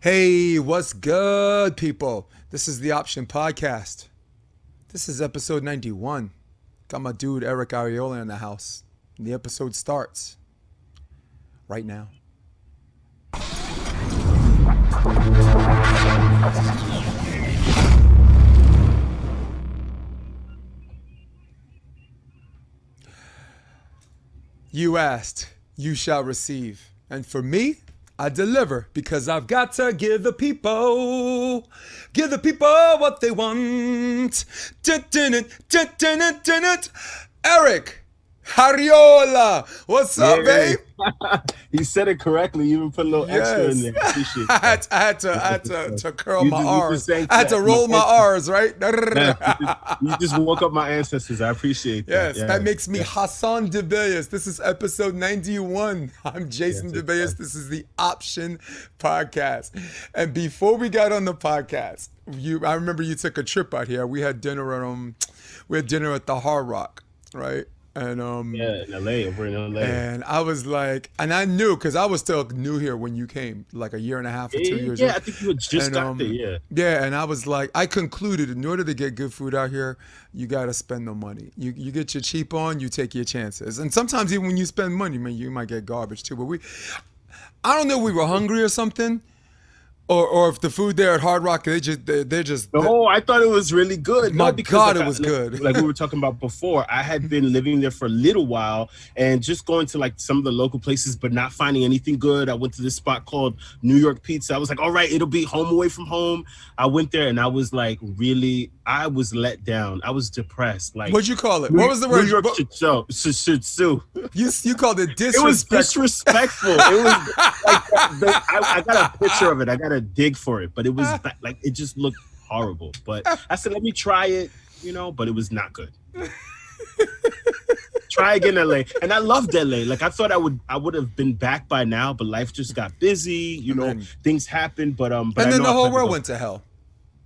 Hey, what's good, people? This is the Option Podcast. This is episode 91. Got my dude Eric Arriola in the house. And the episode starts right now. You asked, you shall receive. And for me, I deliver because I've got to give the people what they want. Eric Arriola, what's up, babe? You said it correctly. You even put a little extra in Yes. there. Appreciate I that. had to curl You my just R's. sang I had to that. roll my R's, right? You just woke up my ancestors. I appreciate that. Yes, Yeah. that makes me Hassan DeBeas. This is episode 91. I'm Jason Yes, DeBeas. This is the Option Podcast. And before we got on the podcast, I remember you took a trip out here. We had dinner at the Hard Rock, right? And Yeah, in LA, over in LA. and I was like, and I knew because I was still new here when you came, like a year and a half or 2 years. Yeah, I think you had just And got there. Yeah. yeah, and I was like, I concluded in order to get good food out here, you gotta spend the money. You get your cheap on, you take your chances. And sometimes even when you spend money, man, you might get garbage too. But I don't know, we were hungry or something, or if the food there at Hard Rock, they're just. No, I thought it was really good. My No, because God, like it was like, good. Like we were talking about before, I had been living there for a little while and just going to like some of the local places, but not finding anything good. I went to this spot called New York Pizza. I was like, all right, it'll be home away from home. I went there and I was like, I was let down. I was depressed. Like, What'd you call it? What was the word? New York Shitsu. You called it It was disrespectful. disrespectful. It was like I got a picture of it. I got to dig for it, but it was like it just looked horrible. But I said, let me try it, but it was not good. Try again, LA, and I loved LA. Like I thought I would have been back by now, but life just got busy. then- Things happened. But And I then know the I whole plan to world go. went to hell,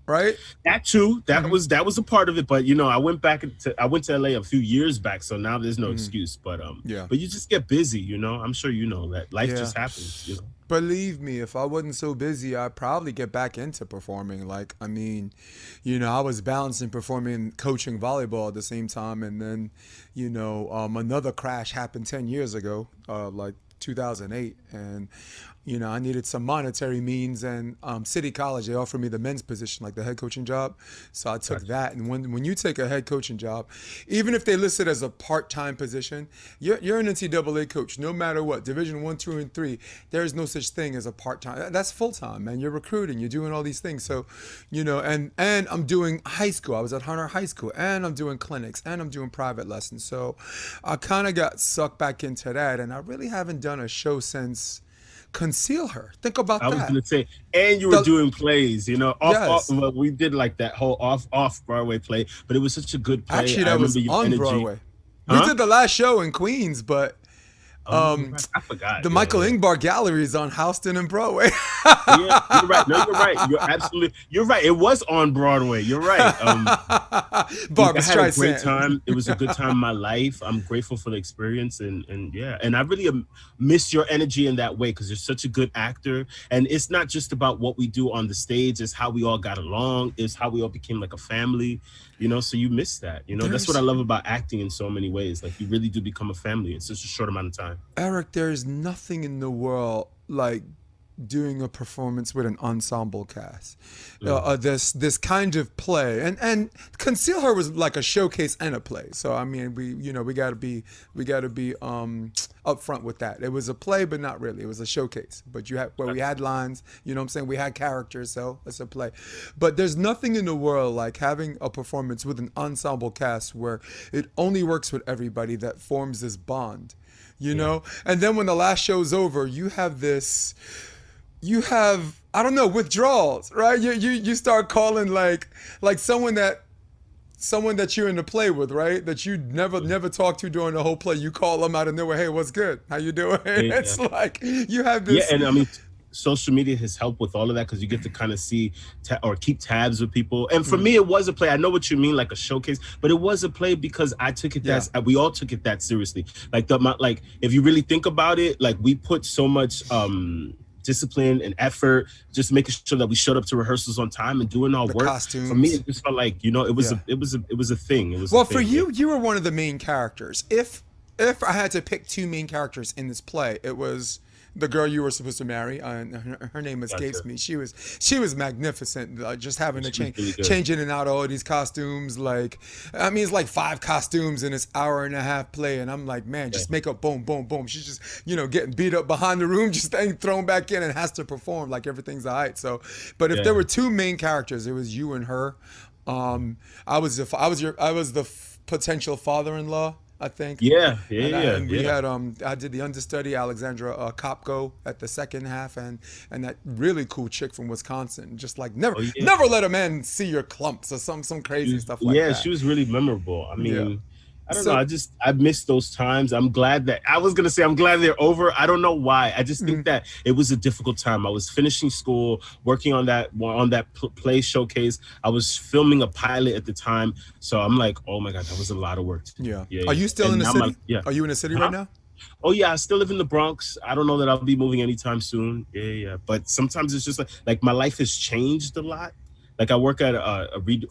right? That too. That was a part of it. But I went to LA a few years back, so now there's no excuse. But Yeah. But you just get busy. I'm sure you know that life Yeah. just happens. Believe me, if I wasn't so busy, I'd probably get back into performing. Like, I mean, I was balancing performing and coaching volleyball at the same time. And then, another crash happened 10 years ago, like 2008. And, I needed some monetary means. And City College, they offered me the men's position, like the head coaching job. So I took that. And when you take a head coaching job, even if they list it as a part-time position, you're an NCAA coach, no matter what, Division 1, 2, and 3. There is no such thing as a part-time. That's full-time, man. You're recruiting. You're doing all these things. So, and I'm doing high school. I was at Hunter High School, and I'm doing clinics, and I'm doing private lessons. So I kind of got sucked back into that, and I really haven't done a show since Conceal Her. Think about I was that. gonna say, and you were doing plays, Yes. well, we did like that whole off Broadway play, but it was such a good play. Actually, I that was remember your on energy. Broadway. We Huh? did the last show in Queens, but I forgot. the Yeah, Michael yeah. Ingbar Gallery is on Houston and Broadway. Yeah, you're right. No, you're right. You're right. It was on Broadway. You're right. Barbara I had a great Streisand. time. It was a good time in my life. I'm grateful for the experience, and yeah, and I really miss your energy in that way because you're such a good actor. And it's not just about what we do on the stage; it's how we all got along. It's how we all became like a family. So you miss that. That's what I love about acting in so many ways. Like you really do become a family in such a short amount of time. Eric, there is nothing in the world like doing a performance with an ensemble cast. This kind of play, and Conceal Her was like a showcase and a play. So I mean, we got to be upfront with that. It was a play, but not really. It was a showcase. But we had lines. You know what I'm saying? We had characters, so it's a play. But there's nothing in the world like having a performance with an ensemble cast where it only works with everybody that forms this bond. And then when the last show's over, you have I don't know, withdrawals, right? You start calling like someone that you're in the play with, right? That you never talked to during the whole play. You call them out of nowhere, hey, what's good? How you doing? Yeah. It's like you have this. Yeah, and I mean, social media has helped with all of that because you get to kind of see or keep tabs with people. And for me, it was a play. I know what you mean, like a showcase, but it was a play because I took it we all took it that seriously. Like if you really think about it, like we put so much discipline and effort, just making sure that we showed up to rehearsals on time and doing our work. Costumes. For me, it just felt like, it was it was a thing. It was well a thing, for you. You were one of the main characters. If I had to pick two main characters in this play, it was the girl you were supposed to marry. Her name escapes me. She was magnificent. Just having to change in and out of all these costumes. Like, I mean, it's like 5 costumes in this hour and a half play, and I'm like, man, just make up, boom, boom, boom. She's just, getting beat up behind the room, just getting thrown back in, and has to perform like everything's all right. So, but if there were two main characters, it was you and her. I was the potential father-in-law, I think. And we had I did the understudy Alexandra Kopko at the second half, and that really cool chick from Wisconsin, just like never let a man see your clumps or some crazy stuff like that. Yeah, she was really memorable. I mean, I don't know. I missed those times. I'm glad they're over. I don't know why. I just think that it was a difficult time. I was finishing school, working on that play showcase. I was filming a pilot at the time. So I'm like, oh my God, that was a lot of work. Yeah. Are you still in the city? Are you in the city right now? Oh yeah, I still live in the Bronx. I don't know that I'll be moving anytime soon. Yeah. But sometimes it's just like my life has changed a lot. Like I work at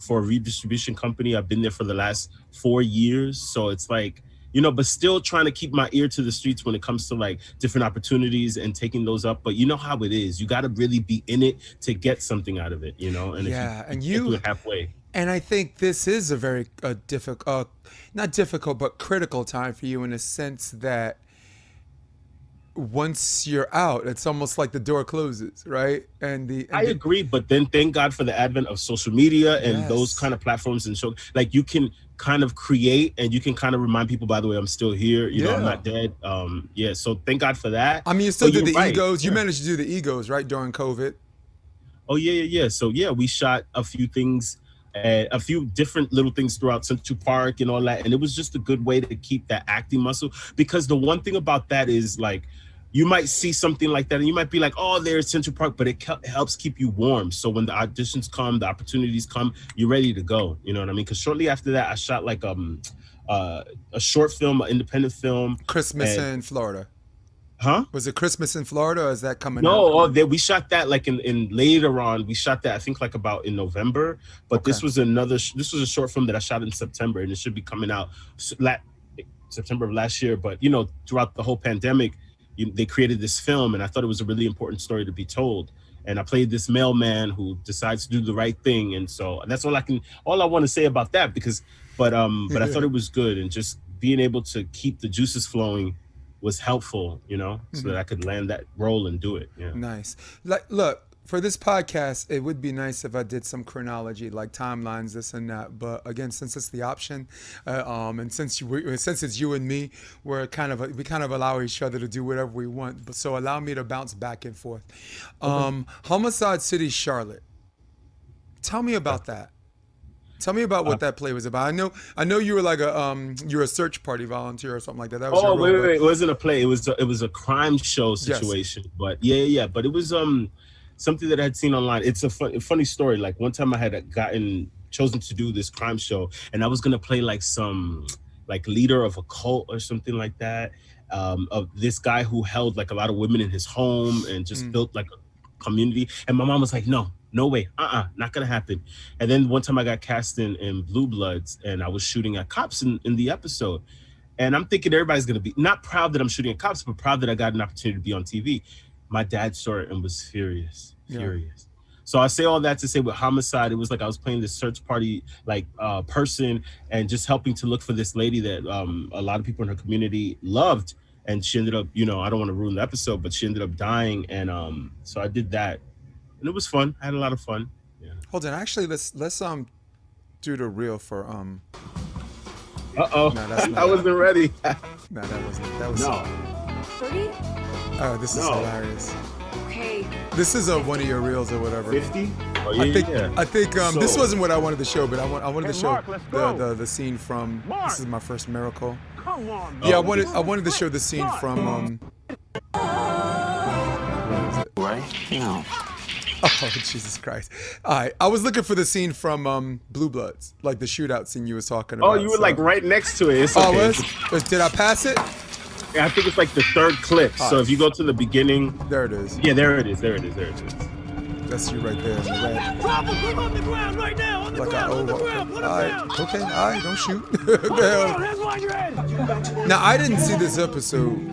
for a redistribution company. I've been there for the last 4 years. So it's like, but still trying to keep my ear to the streets when it comes to like different opportunities and taking those up. But you know how it is. You got to really be in it to get something out of it, And and you do it halfway. And I think this is a very difficult, not difficult, but critical time for you in a sense that once you're out, it's almost like the door closes, right? I agree, but then thank God for the advent of social media and those kind of platforms and show. Like you can kind of create and you can kind of remind people, by the way, I'm still here. I'm not dead. So thank God for that. I mean, you still did the egos. You managed to do the egos, right, during COVID. Oh yeah. So we shot a few things. A few different little things throughout Central Park and all that. And it was just a good way to keep that acting muscle. Because the one thing about that is like, you might see something like that and you might be like, oh, there's Central Park, but it helps keep you warm. So when the auditions come, the opportunities come, you're ready to go. You know what I mean? Because shortly after that, I shot like a short film, an independent film. Christmas in Florida. Huh? Was it Christmas in Florida or is that coming out? No, we shot that like in later on. We shot that I think like about in November. But this was a short film that I shot in September and it should be coming out September of last year. But throughout the whole pandemic, they created this film and I thought it was a really important story to be told. And I played this mailman who decides to do the right thing. And so that's all I want to say about that but I thought it was good and just being able to keep the juices flowing was helpful, so that I could land that role and do it. Yeah. Nice. Like, look, for this podcast, it would be nice if I did some chronology, like timelines, this and that. But again, since it's the option, and since it's you and me, we kind of allow each other to do whatever we want. But so allow me to bounce back and forth. Homicide City, Charlotte. Tell me about that. Tell me about what that play was about. I know you were like you're a search party volunteer or something like that. That was wait. It wasn't a play. It was a crime show situation. Yes. But yeah. But it was something that I had seen online. It's a funny story. Like one time I had chosen to do this crime show, and I was gonna play like some like leader of a cult or something like that. Of this guy who held like a lot of women in his home and just built like a community. And my mom was like, no way, not gonna happen. And then one time I got cast in Blue Bloods and I was shooting at cops in the episode. And I'm thinking everybody's gonna be not proud that I'm shooting at cops, but proud that I got an opportunity to be on TV. My dad saw it and was furious. So I say all that to say with Homicide, it was like I was playing this search party like person and just helping to look for this lady that a lot of people in her community loved. And she ended up, I don't want to ruin the episode, but she ended up dying. And so I did that. And it was fun. I had a lot of fun. Yeah. Hold on. Actually, let's do the reel for Uh-oh. No, I wasn't ready. No, that wasn't. That was no. 30? Oh, this is hilarious. Okay. This is one of your reels or whatever. 50? Oh, yeah, I think this wasn't what I wanted to show, but I wanted to show the scene from Mark. This is my first miracle. Come on. Yeah, I wanted to show the scene from Right? No. Oh, Jesus Christ. All right. I was looking for the scene from Blue Bloods, like the shootout scene you was talking about. Oh, you were like right next to it. It's okay. Did I pass it? I think it's like the third clip. So if you go to the beginning, There it is. yeah, there it is. There it is. There it is. That's you right there in the red. Drop him, put him on the ground right now. On the Like ground, on the okay. ground, put him All right, down. okay, all right, don't shoot. Oh, that's why you're in. Now I didn't see this episode.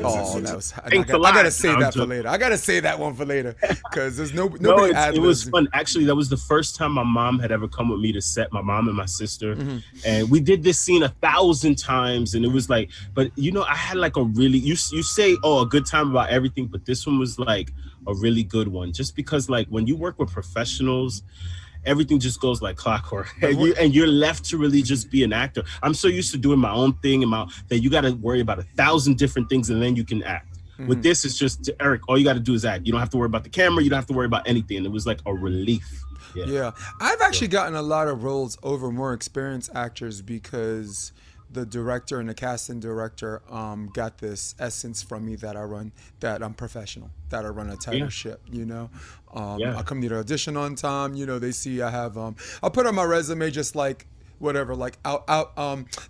Oh, that was. I gotta save that for later. I gotta save that one for later because there's nobody. No, it was fun. Actually, that was the first time my mom had ever come with me to set. My mom and my sister, and we did this scene 1,000 times, and it was like, but I had like a really you say a good time about everything, but this one was like a really good one, just because like when you work with professionals, everything just goes like clockwork, and you're left to really just be an actor. I'm so used to doing my own thing that you got to worry about 1,000 different things, and then you can act. With this, it's just Eric. All you got to do is act. You don't have to worry about the camera. You don't have to worry about anything. And it was like a relief. Yeah. I've actually gotten a lot of roles over more experienced actors because the director and the casting director got this essence from me that I'm professional, that I run a tighter ship, I come to the audition on time, they see I have, I'll put on my resume just like whatever, like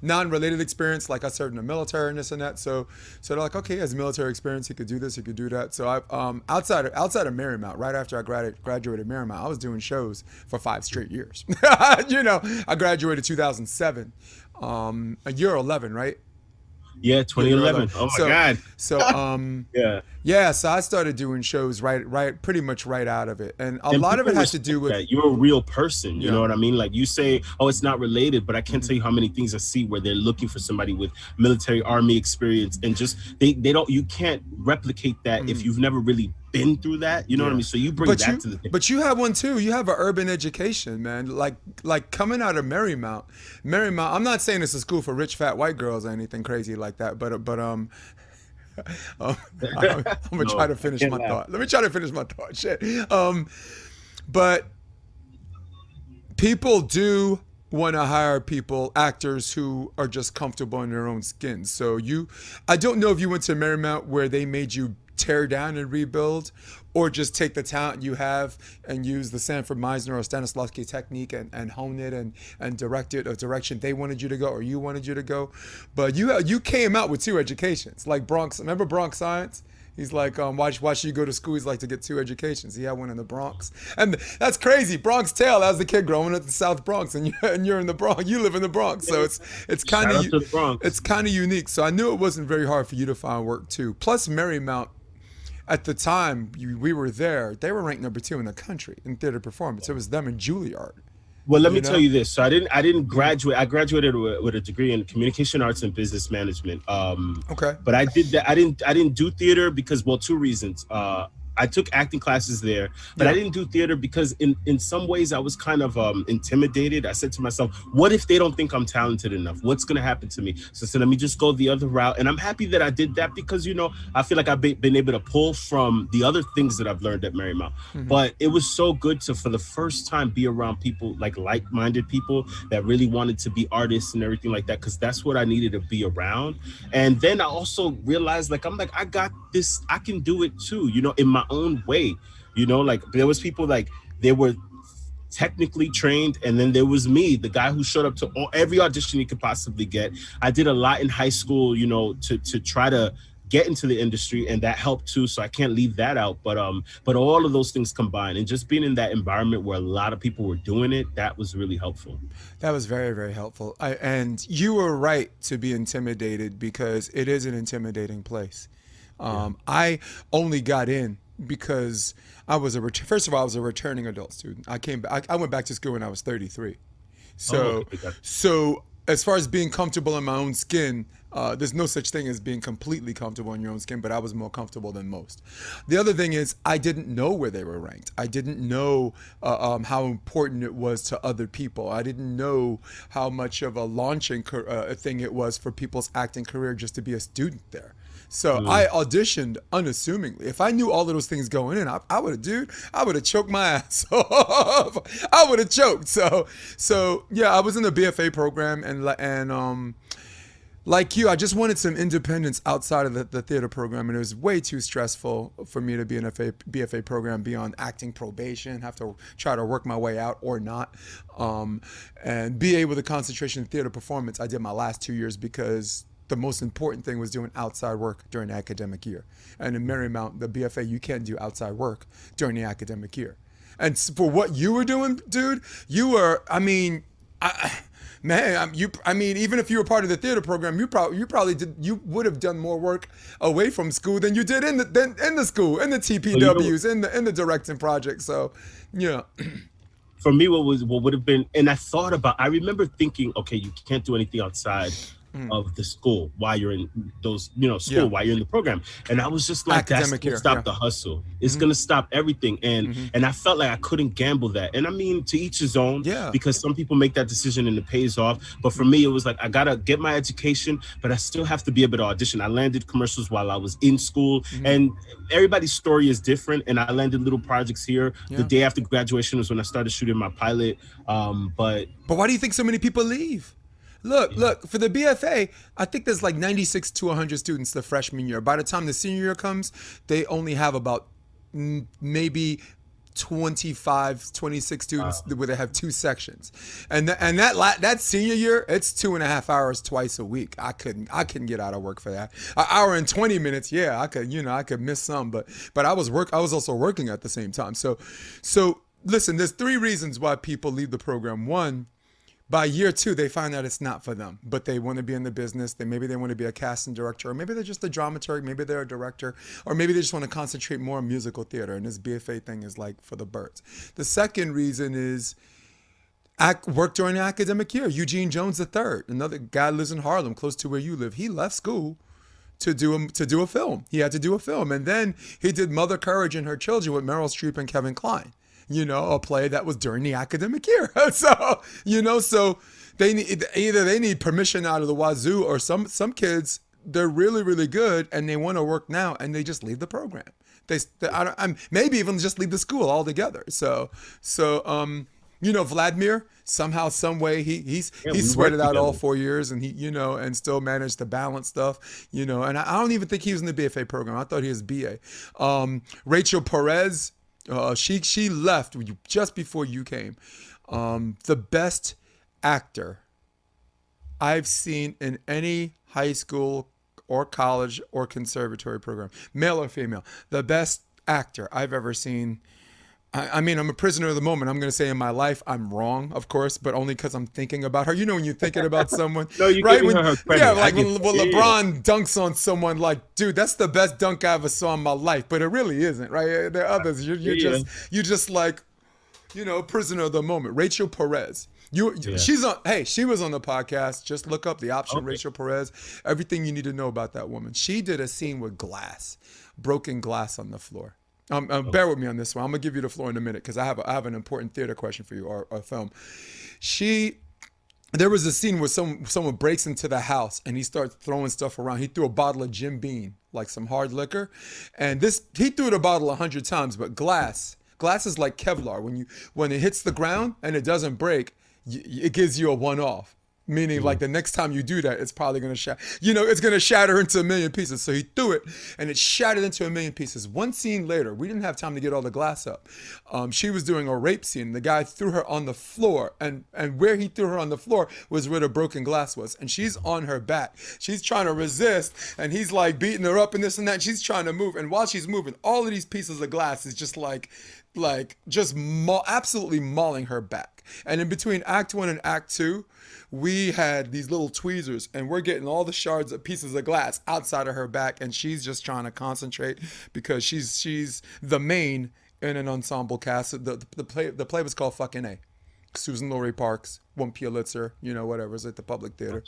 non-related experience, like I served in the military and this and that. So they're like, okay, he has military experience, he could do this, he could do that. So I outside of Marymount, right after I graduated Marymount, I was doing shows for 5 straight years. I graduated 2007. A year 11, right? Yeah, 2011. Oh my God. So so I started doing shows right pretty much right out of it. And a lot of it has to do with that. You're a real person, you know what I mean? Like you say, oh, it's not related, but I can't tell you how many things I see where they're looking for somebody with military army experience, and just you can't replicate that if you've never really been through that, you know what I mean? So you bring that to the thing. But you have one too. You have an urban education, man. Like coming out of Marymount. I'm not saying it's a school for rich fat white girls or anything crazy like that, but I'm gonna try to finish my thought. Let me try to finish my thought. Shit. But people do want to hire actors who are just comfortable in their own skin. So I don't know if you went to Marymount where they made you tear down and rebuild, or just take the talent you have and use the Sanford Meisner or Stanislavski technique and hone it and direct it a direction they wanted you to go or you wanted you to go. But you came out with 2 educations, like Bronx. Remember Bronx Science? He's like, why should you go to school? He's like, to get 2 educations. He had one in the Bronx. And that's crazy. Bronx Tale, I was a kid growing up in the South Bronx, and you're in the Bronx. You live in the Bronx. So it's kind of unique. So I knew it wasn't very hard for you to find work too. Plus Marymount, at the time we were there, they were ranked number 2 in the country in theater performance. It was them and Juilliard. Well, let me tell you this. So I didn't graduate. I graduated with a degree in communication arts and business management. Okay. But I did that. I didn't do theater because, 2 reasons. I took acting classes there, but I didn't do theater because in some ways I was kind of intimidated. I said to myself, what if they don't think I'm talented enough? What's going to happen to me? So I said, let me just go the other route. And I'm happy that I did that because, I feel like I've been able to pull from the other things that I've learned at Marymount. But it was so good to, for the first time, be around people, like-minded people that really wanted to be artists and everything like that, because that's what I needed to be around. And then I also realized, I got this, I can do it too, in my own way, there was people they were technically trained, and then there was me, the guy who showed up to every audition he could possibly get. I did a lot in high school, to try to get into the industry, and that helped too, so I can't leave that out. But all of those things combined, and just being in that environment where a lot of people were doing it, that was really helpful. That was very, very helpful. And you were right to be intimidated, because it is an intimidating place. I only got in because I was first of all, I was a returning adult student. I went back to school when I was 33. So as far as being comfortable in my own skin, there's no such thing as being completely comfortable in your own skin, but I was more comfortable than most. The other thing is, I didn't know where they were ranked. I didn't know how important it was to other people. I didn't know how much of a launching thing it was for people's acting career just to be a student there. So I auditioned unassumingly. If I knew all of those things going in, I would have choked my ass off. I would have choked. So yeah, I was in the BFA program, and like you, I just wanted some independence outside of the theater program, and it was way too stressful for me to be in a BFA program, be on acting probation, have to try to work my way out or not, and be able to concentrate in theater performance. I did my last 2 years because the most important thing was doing outside work during the academic year. And in Marymount, the BFA, you can't do outside work during the academic year. And for what you were doing, dude, you were, I mean, even if you were part of the theater program, you would have done more work away from school than you did in the school, in the TPWs, in the directing project. So, yeah. For me, what would have been, and I remember thinking, okay, you can't do anything outside of the school while you're in those, while you're in the program. And I was just like, that's gonna stop the hustle. It's gonna stop everything. And I felt like I couldn't gamble that. And I mean, to each his own, because some people make that decision and it pays off. But for me, it was like, I gotta get my education, but I still have to be able to audition. I landed commercials while I was in school, and everybody's story is different. And I landed little projects here. The day after graduation was when I started shooting my pilot. But why do you think so many people leave? Look, for the BFA, I think there's like 96 to 100 students the freshman year. By the time the senior year comes, they only have about maybe 25, 26 students where they have 2 sections. And that senior year, it's 2.5 hours twice a week. I couldn't get out of work for that. An hour and 20 minutes, I could miss some, but I was also working at the same time. So listen, there's 3 reasons why people leave the program. 1, by year 2, they find out it's not for them, but they want to be in the business. Maybe they want to be a casting director, or maybe they're just a dramaturg, maybe they're a director, or maybe they just want to concentrate more on musical theater, and this BFA thing is like for the birds. The second reason is work during the academic year. Eugene Jones III, another guy lives in Harlem, close to where you live. He left school to do a film. He had to do a film, and then he did Mother Courage and Her Children with Meryl Streep and Kevin Kline. A play that was during the academic year. So they need permission out of the wazoo, or some kids, they're really, really good and they want to work now and they just leave the program. Maybe even just leave the school altogether. So Vladimir, somehow, some way, he sweated out all 4 years, and he, and still managed to balance stuff, and I don't even think he was in the BFA program. I thought he was BA. Rachel Perez, she left just before you came. The best actor I've seen in any high school or college or conservatory program, male or female, the best actor I've ever seen. I mean, I'm a prisoner of the moment. I'm going to say in my life, I'm wrong, of course, but only because I'm thinking about her. When you're thinking about someone, no, you right? When LeBron dunks on someone, like, dude, that's the best dunk I ever saw in my life, but it really isn't, right? There are others. You're just like, prisoner of the moment. Rachel Perez. She was on the podcast. Just look up The Option, Rachel Perez. Everything you need to know about that woman. She did a scene with broken glass on the floor. Bear with me on this one. I'm gonna give you the floor in a minute because I have an important theater question for you, or a film. There was a scene where someone breaks into the house and he starts throwing stuff around. He threw a bottle of Jim Beam, like some hard liquor, and he threw the bottle 100 times. But glass is like Kevlar. When it hits the ground and it doesn't break, it gives you a one-off. Meaning, like, the next time you do that, it's probably going to shatter. It's going to shatter into a million pieces. So he threw it, and it shattered into a million pieces. One scene later, we didn't have time to get all the glass up. She was doing a rape scene. The guy threw her on the floor, and where he threw her on the floor was where the broken glass was. And she's on her back. She's trying to resist, and he's, like, beating her up and this and that. And she's trying to move. And while she's moving, all of these pieces of glass is just absolutely mauling her back. And in between Act 1 and Act 2, we had these little tweezers, and we're getting all the shards of pieces of glass outside of her back, and she's just trying to concentrate because she's the main in an ensemble cast. The play was called Fucking A. Susan Laurie Parks won Pulitzer, whatever, it's at the Public Theater.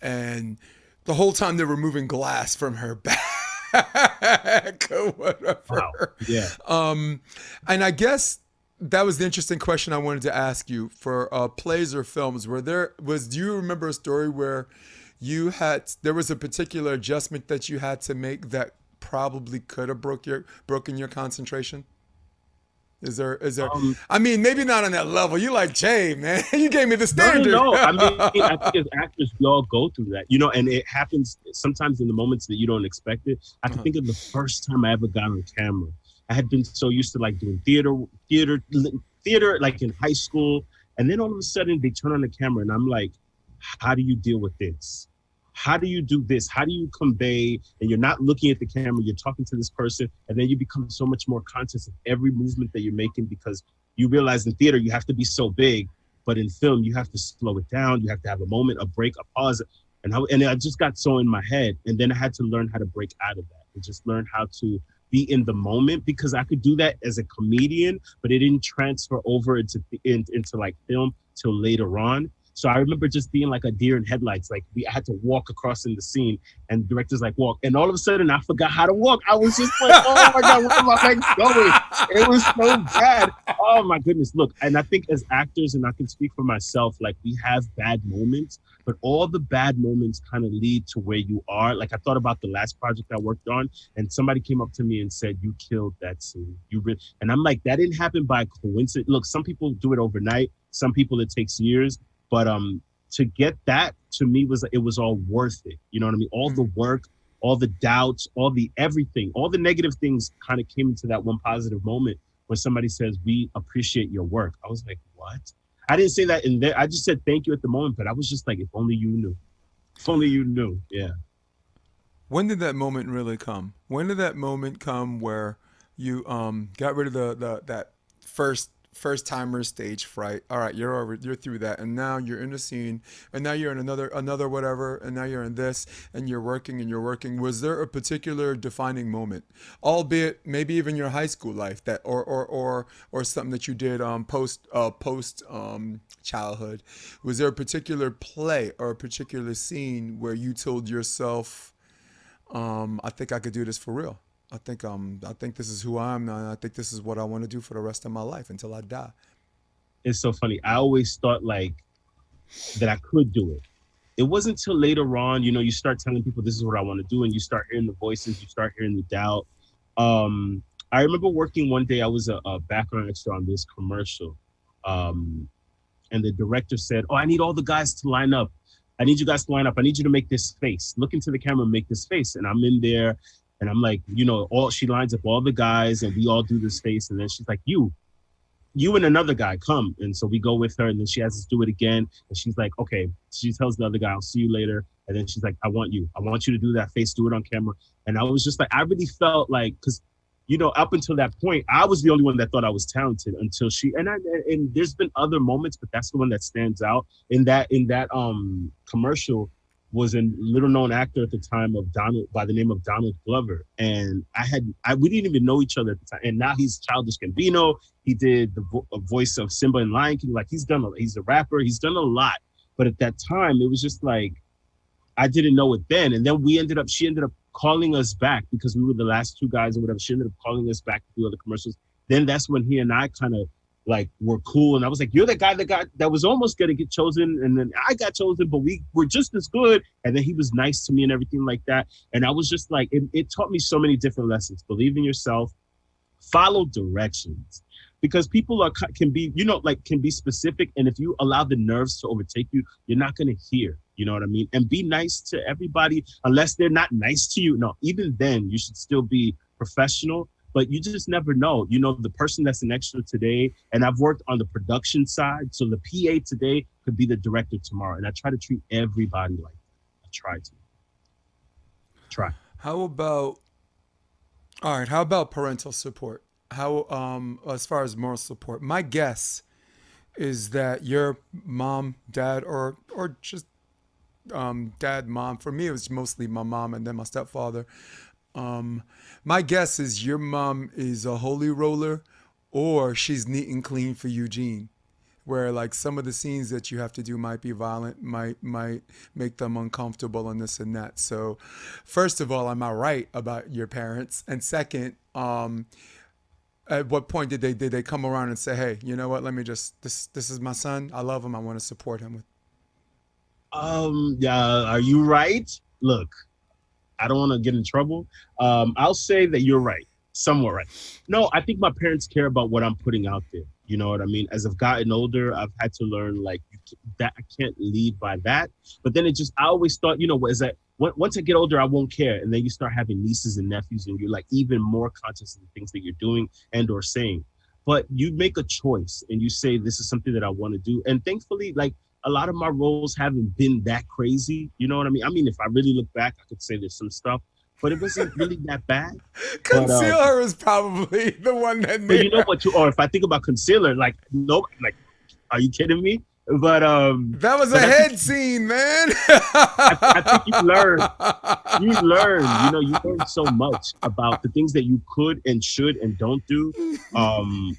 And the whole time they were moving glass from her back. Whatever. Wow. Yeah. And I guess that was the interesting question I wanted to ask you for plays or films. Do you remember a story where there was a particular adjustment that you had to make that probably could have broken your concentration? Is there? I mean, maybe not on that level. You like Jay, man. You gave me the standard. No. I mean, I think as actors, we all go through that, and it happens sometimes in the moments that you don't expect it. I can think of the first time I ever got on camera. I had been so used to like doing theater like in high school. And then all of a sudden they turn on the camera and I'm like, how do you deal with this? how do you do this? How do you convey? And you're not looking at the camera, you're talking to this person, and then you become so much more conscious of every movement that you're making, because you realize in theater you have to be so big, but in film you have to slow it down. You have to have a moment, a break, a pause. And I just got so in my head, and then I had to learn how to break out of that and just learn how to be in the moment, because I could do that as a comedian, but it didn't transfer over into like film till later on. So I remember just being like a deer in headlights. Like I had to walk across in the scene, and the director's like, walk. And all of a sudden I forgot how to walk. I was just like, oh my God, where are my legs going? It was so bad. Oh my goodness. Look, and I think as actors, and I can speak for myself, like we have bad moments, but all the bad moments kind of lead to where you are. Like I thought about the last project I worked on, and somebody came up to me and said, you killed that scene. And I'm like, that didn't happen by coincidence. Look, some people do it overnight. Some people it takes years. But to get that, to me, it was all worth it. You know what I mean? All the work, all the doubts, all the everything, all the negative things kind of came into that one positive moment where somebody says, we appreciate your work. I was like, what? I didn't say that in there. I just said thank you at the moment, but I was just like, if only you knew. If only you knew. Yeah. When did that moment really come? When did that moment come where you got rid of that first timer stage fright? All right, you're through that, and now you're in a scene, and now you're in another whatever, and now you're in this, and you're working. Was there a particular defining moment, albeit maybe even your high school life, that or something that you did post childhood? Was there a particular play or a particular scene where you told yourself, I think I could do this for real? I think this is who I am now, and I think this is what I want to do for the rest of my life until I die. It's so funny. I always thought like that I could do it. It wasn't until later on, you start telling people this is what I want to do, and you start hearing the voices, you start hearing the doubt. I remember working one day, I was a background extra on this commercial, and the director said, I need all the guys to line up. I need you guys to line up. I need you to make this face. Look into the camera and make this face. And I'm in there, and I'm like, she lines up all the guys, and we all do this face. And then she's like, you and another guy come. And so we go with her, and then she has us do it again. And she's like, okay. She tells the other guy, I'll see you later. And then she's like, I want you to do that face, do it on camera. And I was just like, I really felt like, because, up until that point, I was the only one that thought I was talented until she, and there's been other moments, but that's the one that stands out in that commercial. Was a little known actor at the time by the name of Donald Glover. And we didn't even know each other at the time. And now he's Childish Gambino. He did the voice of Simba in Lion King. Like he's a rapper. He's done a lot. But at that time, it was just like, I didn't know it then. And then she ended up calling us back because we were the last two guys or whatever. She ended up calling us back to do other commercials. Then that's when he and I kind of like we're cool, and I was like, you're the guy that was almost gonna get chosen, and then I got chosen, but we were just as good. And then he was nice to me and everything like that. And I was just like, it taught me so many different lessons. Believe in yourself, follow directions, because people can be specific, and if you allow the nerves to overtake you, you're not gonna hear. You know what I mean? And be nice to everybody unless they're not nice to you. No, even then you should still be professional. But you just never know. The person that's an extra today, and I've worked on the production side, so the PA today could be the director tomorrow. And I try to treat everybody like that. I try to. How about parental support? How, as far as moral support? My guess is that your mom, dad, or just dad, mom. For me, it was mostly my mom and then my stepfather. My guess is your mom is a holy roller, or she's neat and clean for Eugene, where like some of the scenes that you have to do might be violent, might make them uncomfortable and this and that. So first of all, am I right about your parents? And second, at what point did they come around and say, hey, you know what, let me this is my son, I love him, I want to support him with. Yeah, are you right? Look, I don't want to get in trouble. I'll say that you're right, somewhat right. No, I think my parents care about what I'm putting out there. You know what I mean? As I've gotten older, I've had to learn like that I can't lead by that. But then I always thought, once I get older, I won't care. And then you start having nieces and nephews, and you're like even more conscious of the things that you're doing and or saying. But you make a choice and you say, this is something that I want to do. And thankfully, like a lot of my roles haven't been that crazy. You know what I mean? I mean, if I really look back, I could say there's some stuff, but it wasn't really that bad. But Concealer is probably the one that but made you know what? Or if I think about concealer, like no, like, are you kidding me? But that was a head scene, man. I think you learn. You know, you learn so much about the things that you could and should and don't do.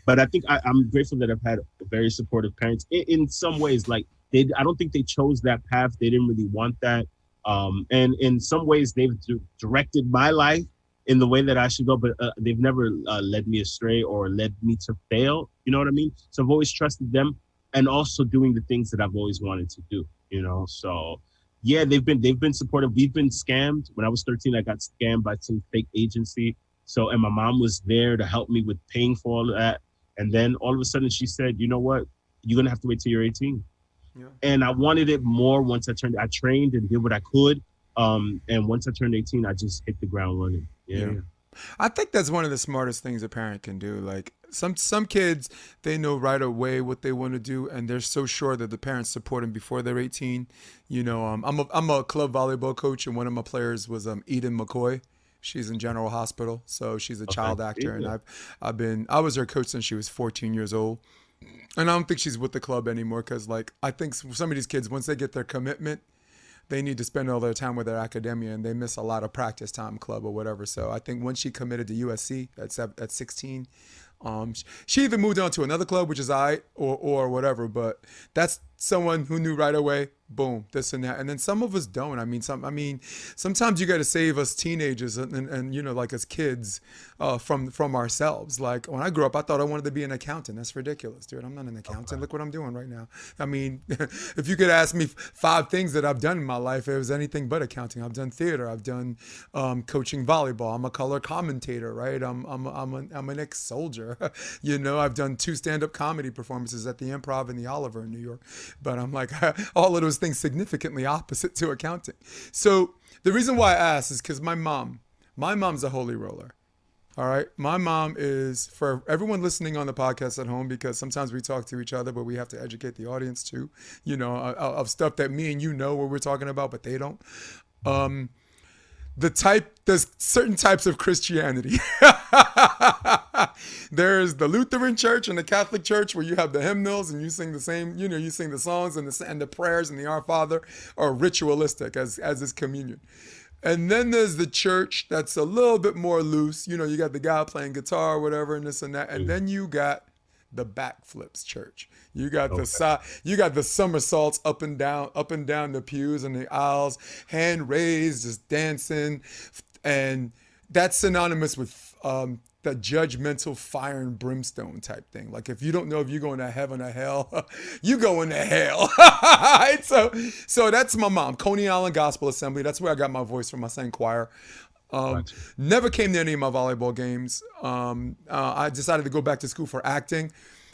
But I think I'm grateful that I've had very supportive parents in some ways. Like I don't think they chose that path. They didn't really want that. And in some ways, they've directed my life in the way that I should go, but they've never led me astray or led me to fail. You know what I mean? So I've always trusted them, and also doing the things that I've always wanted to do. You know, so yeah, they've been supportive. We've been scammed. When I was 13, I got scammed by some fake agency. So, and my mom was there to help me with paying for all of that. And then all of a sudden, she said, "You know what? You're gonna have to wait till you're 18." Yeah. And I wanted it more once I trained and did what I could. And once I turned 18, I just hit the ground running. Yeah. I think that's one of the smartest things a parent can do. Like some kids, they know right away what they want to do, and they're so sure that the parents support them before they're 18. You know, I'm a club volleyball coach, and one of my players was Eden McCoy. She's in General Hospital, so she's a child actor, and I was her coach since she was 14 years old. And I don't think she's with the club anymore because, like, I think some of these kids, once they get their commitment, they need to spend all their time with their academia, and they miss a lot of practice time, club or whatever. So I think once she committed to USC at 16, she either moved on to another club, which is or whatever. But that's someone who knew right away, boom, this and that. And then some of us don't. I mean, sometimes you got to save us teenagers and you know, like as kids, from ourselves. Like when I grew up, I thought I wanted to be an accountant. That's ridiculous, dude. I'm not an accountant. Okay. Look what I'm doing right now. I mean, if you could ask me 5 things that I've done in my life, it was anything but accounting. I've done theater. I've done coaching volleyball. I'm a color commentator, right? I'm an ex-soldier. You know, I've done 2 stand-up comedy performances at the Improv and the Oliver in New York. But I'm like, all of those things significantly opposite to accounting. So the reason why I asked is because my mom's a holy roller. All right. My mom is, for everyone listening on the podcast at home, because sometimes we talk to each other, but we have to educate the audience too, you know, of stuff that me and you know what we're talking about, but they don't. There's certain types of Christianity. There's the Lutheran church and the Catholic church where you have the hymnals and you sing the same, you know, you sing the songs and the prayers and the Our Father are ritualistic as is communion. And then there's the church that's a little bit more loose. You know, you got the guy playing guitar or whatever and this and that. And then you got the backflips church. You got the somersaults up and down the pews and the aisles, hand raised, just dancing. And that's synonymous with the judgmental fire and brimstone type thing. Like if you don't know if you're going to heaven or hell, you going to hell. So that's my mom, Coney Island Gospel Assembly. That's where I got my voice from. I sang choir. Never came to any of my volleyball games. I decided to go back to school for acting,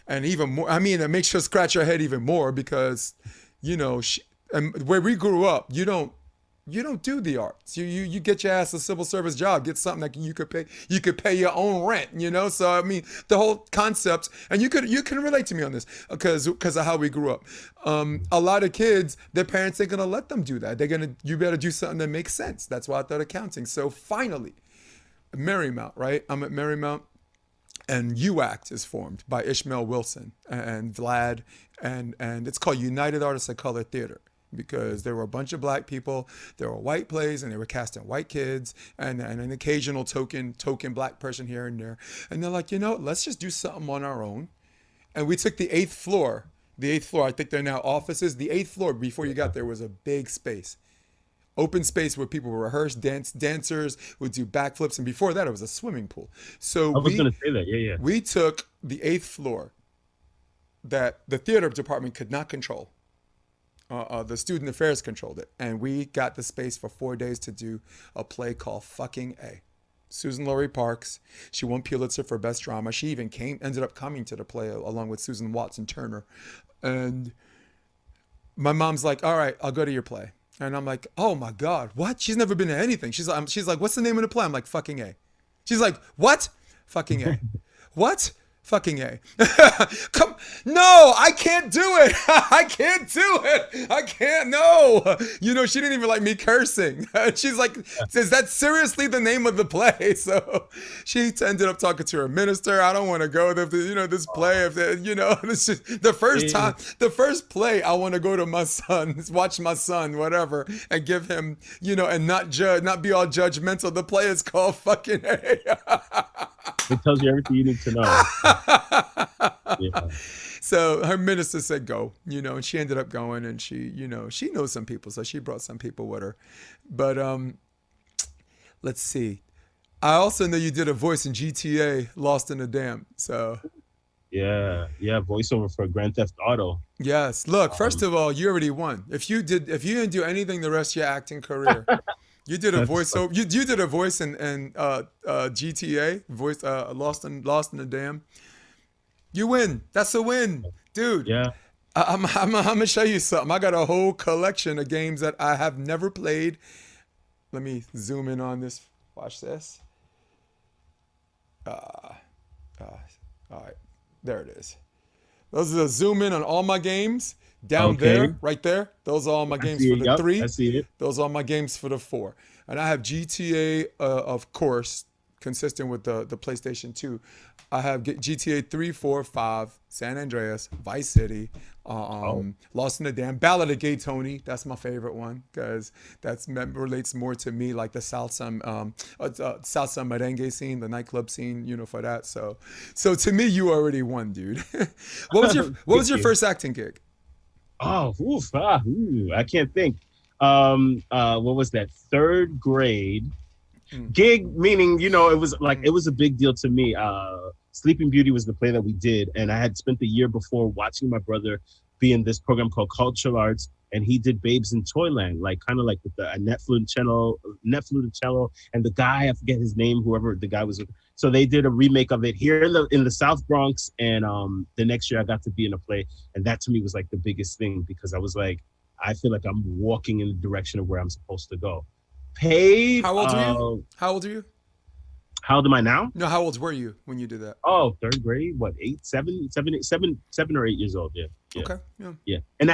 and even more. I mean, it makes you scratch your head even more because, you know, and where we grew up, you don't do the arts. You get your ass a civil service job, get something that you could pay your own rent, you know? So I mean, the whole concept, and you can relate to me on this because of how we grew up. A lot of kids, their parents ain't gonna let them do that. You better do something that makes sense. That's why I thought accounting. So finally, Marymount, right? I'm at Marymount, and UACT is formed by Ishmael Wilson and Vlad, and it's called United Artists of Color Theater. Because there were a bunch of black people, there were white plays, and they were casting white kids, and an occasional token black person here and there. And they're like, you know, let's just do something on our own. And we took the 8th floor. The 8th floor, I think they're now offices. The 8th floor, before you got there, was a big space. Open space where people would rehearse, dancers would do backflips, and before that, it was a swimming pool. So I was going to say that, yeah. We took the 8th floor that the theater department could not control. The student affairs controlled it, and we got the space for 4 days to do a play called Fucking A. Susan Laurie Parks, she won Pulitzer for Best Drama. She even ended up coming to the play along with Susan Watson Turner. And my mom's like, all right, I'll go to your play. And I'm like, oh my God, what? She's never been to anything. She's like, what's the name of the play? I'm like, Fucking A. She's like, what? Fucking A. What? Fucking A. Come, no, I can't do it. I can't do it. I can't. No. You know, she didn't even like me cursing. She's like, is that seriously the name of the play? So she ended up talking to her minister. I don't want to go to, you know, this play. If they, you know, this is the first play I want to go to my son, watch my son, whatever, and give him, you know, and not be all judgmental. The play is called fucking A. It tells you everything you need to know. Yeah. So her minister said go, you know, and she ended up going, and she, you know, she knows some people, so she brought some people with her. But let's see. I also know you did a voice in GTA Lost in the Dam. So Yeah, voiceover for Grand Theft Auto. yes. Look, first of all, you already won. If you didn't do anything the rest of your acting career, you did a voiceover. You did a voice in GTA, voice Lost in the Dam. You win. That's a win, dude. Yeah. I'm gonna show you something. I got a whole collection of games that I have never played. Let me zoom in on this. Watch this. All right, there it is. Those are the zoom in on all my games. Down there, right there. Those are all my games for the 3. I see it. Those are my games for the 4. And I have GTA, of course, consistent with the PlayStation 2. I have GTA 3, 4, 5, San Andreas, Vice City, Lost in the Dam, Ballad of Gay Tony. That's my favorite one because that relates more to me, like the South Sun merengue scene, the nightclub scene, you know, for that. So to me, you already won, dude. What was your first acting gig? Oh, I can't think. What was that? 3rd grade gig, meaning, you know, it was like, it was a big deal to me. Sleeping Beauty was the play that we did. And I had spent the year before watching my brother be in this program called Cultural Arts. And he did Babes in Toyland, like kind of like with the net flute cello. And the guy, I forget his name, whoever the guy was with. So they did a remake of it here in the South Bronx. And the next year I got to be in a play. And that to me was like the biggest thing because I was like, I feel like I'm walking in the direction of where I'm supposed to go. Paid. How old are you? How old are you? How old am I now? No, how old were you when you did that? Oh, 3rd grade. What, 7 or 8 years old? Yeah. Okay. Yeah. And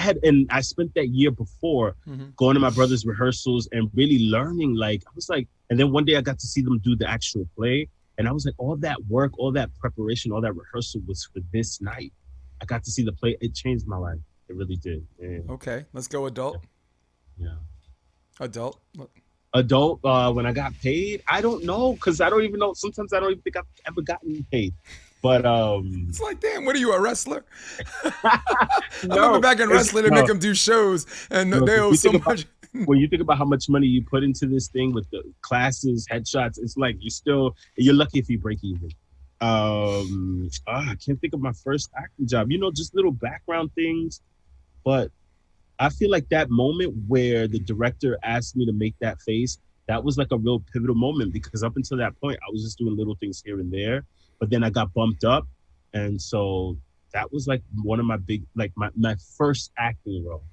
I spent that year before going to my brother's rehearsals and really learning. Like I was like, and then one day I got to see them do the actual play, and I was like, all that work, all that preparation, all that rehearsal was for this night. I got to see the play. It changed my life. It really did. Yeah. Okay, let's go adult. Yeah. Adult. When I got paid, I don't know because I don't even know. Sometimes I don't even think I've ever gotten paid. But it's like, damn, what are you, a wrestler? I remember back in wrestling, they make them do shows, and they owe so much. When you think about how much money you put into this thing with the classes, headshots, it's like you're lucky if you break even. I can't think of my first acting job. You know, just little background things, but I feel like that moment where the director asked me to make that face, that was like a real pivotal moment because up until that point, I was just doing little things here and there, but then I got bumped up. And so that was like one of my big, like my first acting role.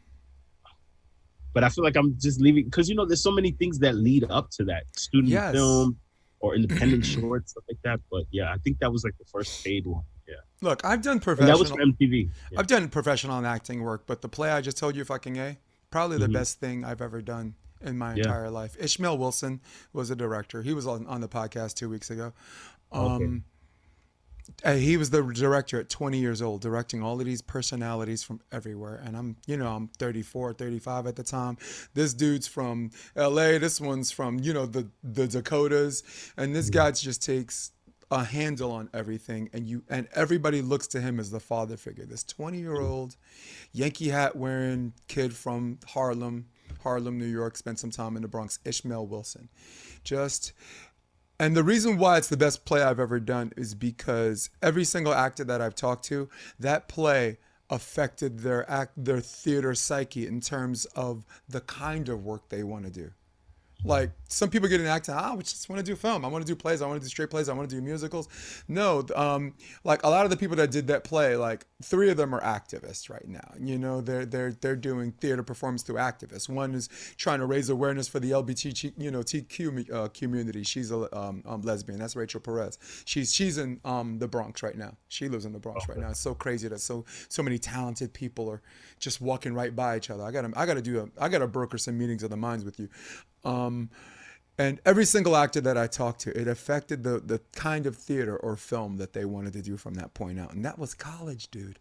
But I feel like I'm just leaving because, you know, there's so many things that lead up to that student film or independent short, stuff like that. But yeah, I think that was like the first paid one. Yeah. Look, I've done professional. And that was for MTV. Yeah. I've done professional acting work, but the play I just told you, fucking A, probably the best thing I've ever done in my entire life. Ishmael Wilson was a director. He was on the podcast 2 weeks ago. He was the director at 20 years old, directing all of these personalities from everywhere. And I'm 34, 35 at the time. This dude's from LA. This one's from, the Dakotas. And this guy just takes a handle on everything, and everybody looks to him as the father figure. This 20-year-old Yankee hat wearing kid from Harlem, New York, spent some time in the Bronx, Ishmael Wilson. And the reason why it's the best play I've ever done is because every single actor that I've talked to, that play affected their their theater psyche in terms of the kind of work they want to do. Like, some people get in acting. We just want to do film. I want to do plays. I want to do straight plays. I want to do musicals. No, like a lot of the people that did that play, like 3 of them are activists right now. You know, they're doing theater performance through activists. One is trying to raise awareness for the LGBTQ, TQ community. She's a lesbian. That's Rachel Perez. She's in the Bronx right now. She lives in the Bronx right now. It's so crazy that so many talented people are just walking right by each other. I gotta broker some meetings of the minds with you. And every single actor that I talked to, it affected the kind of theater or film that they wanted to do from that point out. And that was college, dude.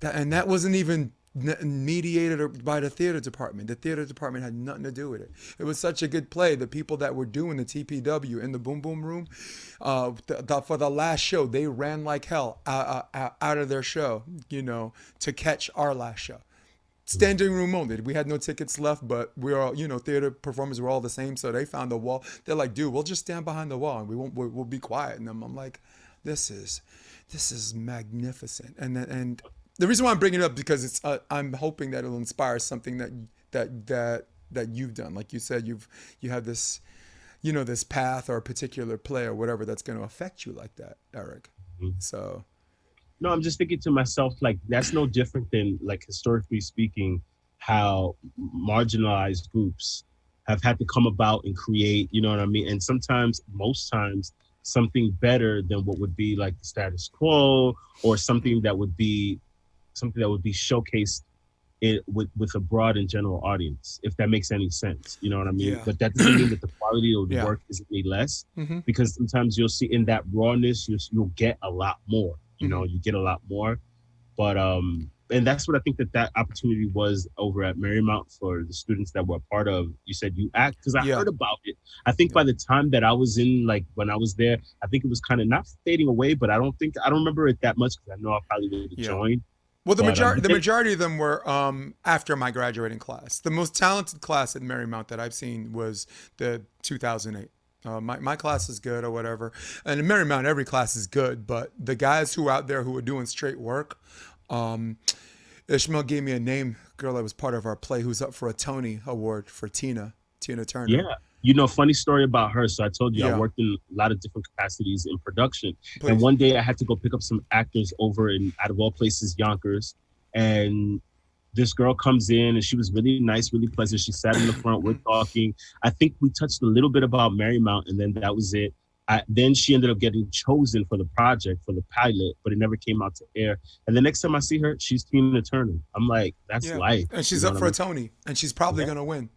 That wasn't even mediated by the theater department. The theater department had nothing to do with it. It was such a good play. The people that were doing the TPW in the Boom Boom Room, for the last show, they ran like hell out of their show, to catch our last show. Standing room only. We had no tickets left, but we're all, theater performers were all the same. So they found a wall. They're like, dude, we'll just stand behind the wall and we'll be quiet. And I'm like, this is magnificent. And the reason why I'm bringing it up because it's I'm hoping that it'll inspire something that you've done. Like you said, you have this, this path or a particular play or whatever that's going to affect you like that, Eric. Mm-hmm. So. No, I'm just thinking to myself, like, that's no different than, like, historically speaking, how marginalized groups have had to come about and create, you know what I mean? And sometimes, most times, something better than what would be like the status quo or something that would be showcased with a broad and general audience, if that makes any sense. You know what I mean? Yeah. But that doesn't mean that the quality of the work is any less, because sometimes you'll see in that rawness, you'll get a lot more. You get a lot more, but and that's what I think that opportunity was over at Marymount for the students that were a part of. You said you act, because I heard about it. I think by the time that I was in, like when I was there, I think it was kind of not fading away, but I don't remember it that much because I know I probably would have joined. Well, the majority of them were after my graduating class. The most talented class at Marymount that I've seen was the 2008. My class is good or whatever. And in Marymount, every class is good. But the guys who are out there who are doing straight work, Ishmael gave me a name, girl that was part of our play, who's up for a Tony Award for Tina Turner. Yeah. Funny story about her. So I told you I worked in a lot of different capacities in production. Please. And one day I had to go pick up some actors over in, out of all places, Yonkers. And this girl comes in and she was really nice, really pleasant. She sat in the front, we're talking. I think we touched a little bit about Marymount and then that was it. Then she ended up getting chosen for the project, for the pilot, but it never came out to air. And the next time I see her, she's Tina Turner. I'm like, that's life. And she's up for a Tony and she's probably going to win.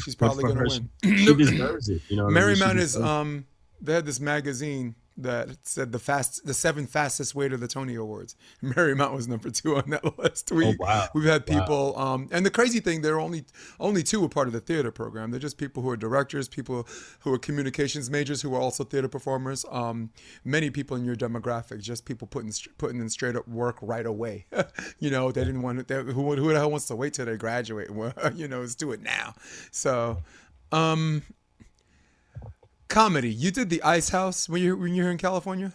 She's probably going to win. She deserves it. Marymount is, they had this magazine that said the 7 fastest way to the Tony Awards. Marymount was number 2 on that list. We've had people, and the crazy thing, there are only 2 were part of the theater program. They're just people who are directors, people who are communications majors who are also theater performers. Many people in your demographic, just people putting in straight up work right away. They didn't want it. Who the hell wants to wait till they graduate? Well, let's do it now. So, comedy. You did the Ice House when you're here in California?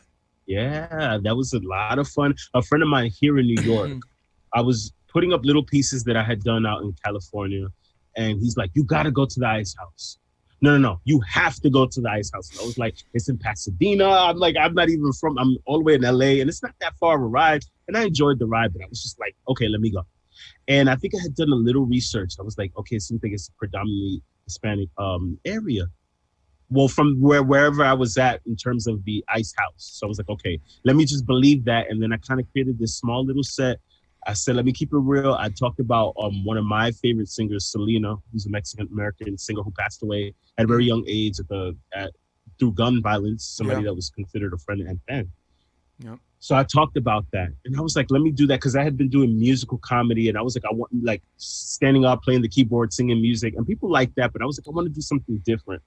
Yeah, that was a lot of fun. A friend of mine here in New York, I was putting up little pieces that I had done out in California, and he's like, "You got to go to the Ice House." No, you have to go to the Ice House. And I was like, "It's in Pasadena." I'm like, I'm all the way in LA, and it's not that far of a ride. And I enjoyed the ride, but I was just like, okay, let me go. And I think I had done a little research. I was like, okay, something is predominantly Hispanic area. Well, from wherever I was at in terms of the Ice House. So I was like, okay, let me just believe that. And then I kind of created this small little set. I said, let me keep it real. I talked about one of my favorite singers, Selena, who's a Mexican-American singer who passed away at a very young age through gun violence, somebody that was considered a friend and fan. Yeah. So I talked about that. And I was like, let me do that. Because I had been doing musical comedy. And I was like, I want standing up, playing the keyboard, singing music. And people like that. But I was like, I want to do something different.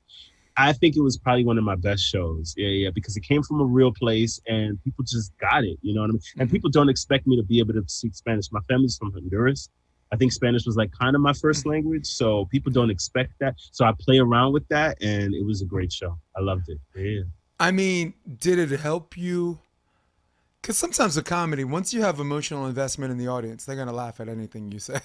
I think it was probably one of my best shows. Yeah, because it came from a real place and people just got it, you know what I mean? And people don't expect me to be able to speak Spanish. My family's from Honduras. I think Spanish was like kind of my first language, so people don't expect that. So I play around with that and it was a great show. I loved it. Yeah. I mean, did it help you Because sometimes with comedy, once you have emotional investment in the audience, they're gonna laugh at anything you say.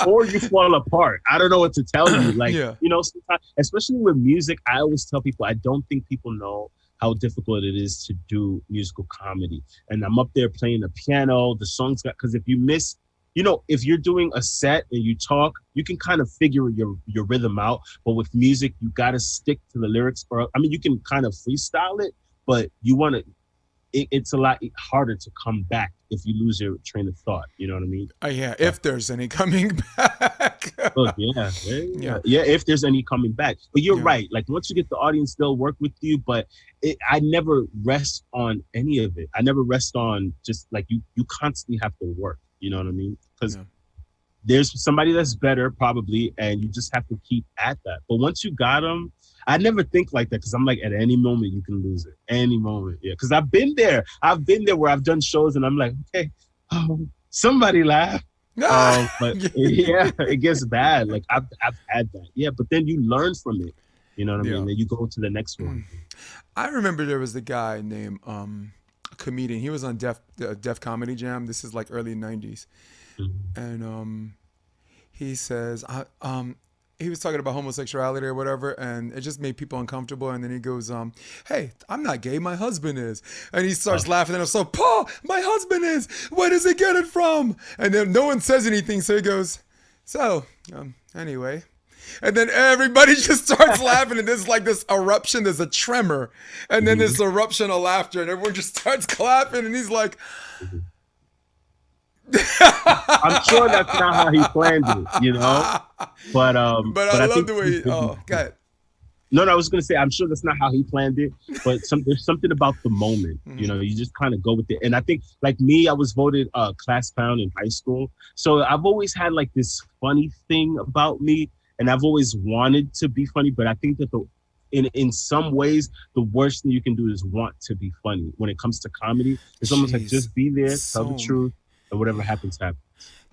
Or you fall apart. I don't know what to tell you. Like, Yeah. sometimes, especially with music, I always tell people I don't think people know how difficult it is to do musical comedy. And I'm up there playing the piano, the songs got, because if you miss, if you're doing a set and you talk, you can kind of figure your rhythm out. But with music, you got to stick to the lyrics. Or, I mean, you can kind of freestyle it, but you want to, it's a lot harder to come back if you lose your train of thought. You know what I mean? Yeah, if there's any coming back. Look, yeah. If there's any coming back, but you're right. Like once you get the audience, they'll work with you. But I never rest on any of it. I never rest on just like you constantly have to work. You know what I mean? Because there's somebody that's better probably, and you just have to keep at that. But once you got them, I never think like that because I'm like, at any moment you can lose it. Any moment, yeah. Because I've been there. Where I've done shows and I'm like, okay, somebody laugh. But it gets bad. Like I've had that. Yeah, but then you learn from it. You know what I mean? Then you go to the next one. I remember there was a guy named a comedian. He was on Def Comedy Jam. This is like early '90s, and he says, he was talking about homosexuality or whatever, and it just made people uncomfortable. And then he goes, hey, I'm not gay, my husband is. And he starts laughing, and I'm so, Paul, my husband is. Where does he get it from? And then no one says anything, so he goes, so, anyway. And then everybody just starts laughing, and there's like this eruption, there's a tremor, and then this eruption of laughter, and everyone just starts clapping, and he's like... I'm sure that's not how he planned it, But I love the way. Go ahead. No, I was gonna say I'm sure that's not how he planned it, but there's something about the moment. You just kind of go with it. And I think, like me, I was voted class clown in high school, so I've always had like this funny thing about me, and I've always wanted to be funny. But I think that in some ways, the worst thing you can do is want to be funny. When it comes to comedy, it's almost like just be there, tell the truth. And whatever happens, happens.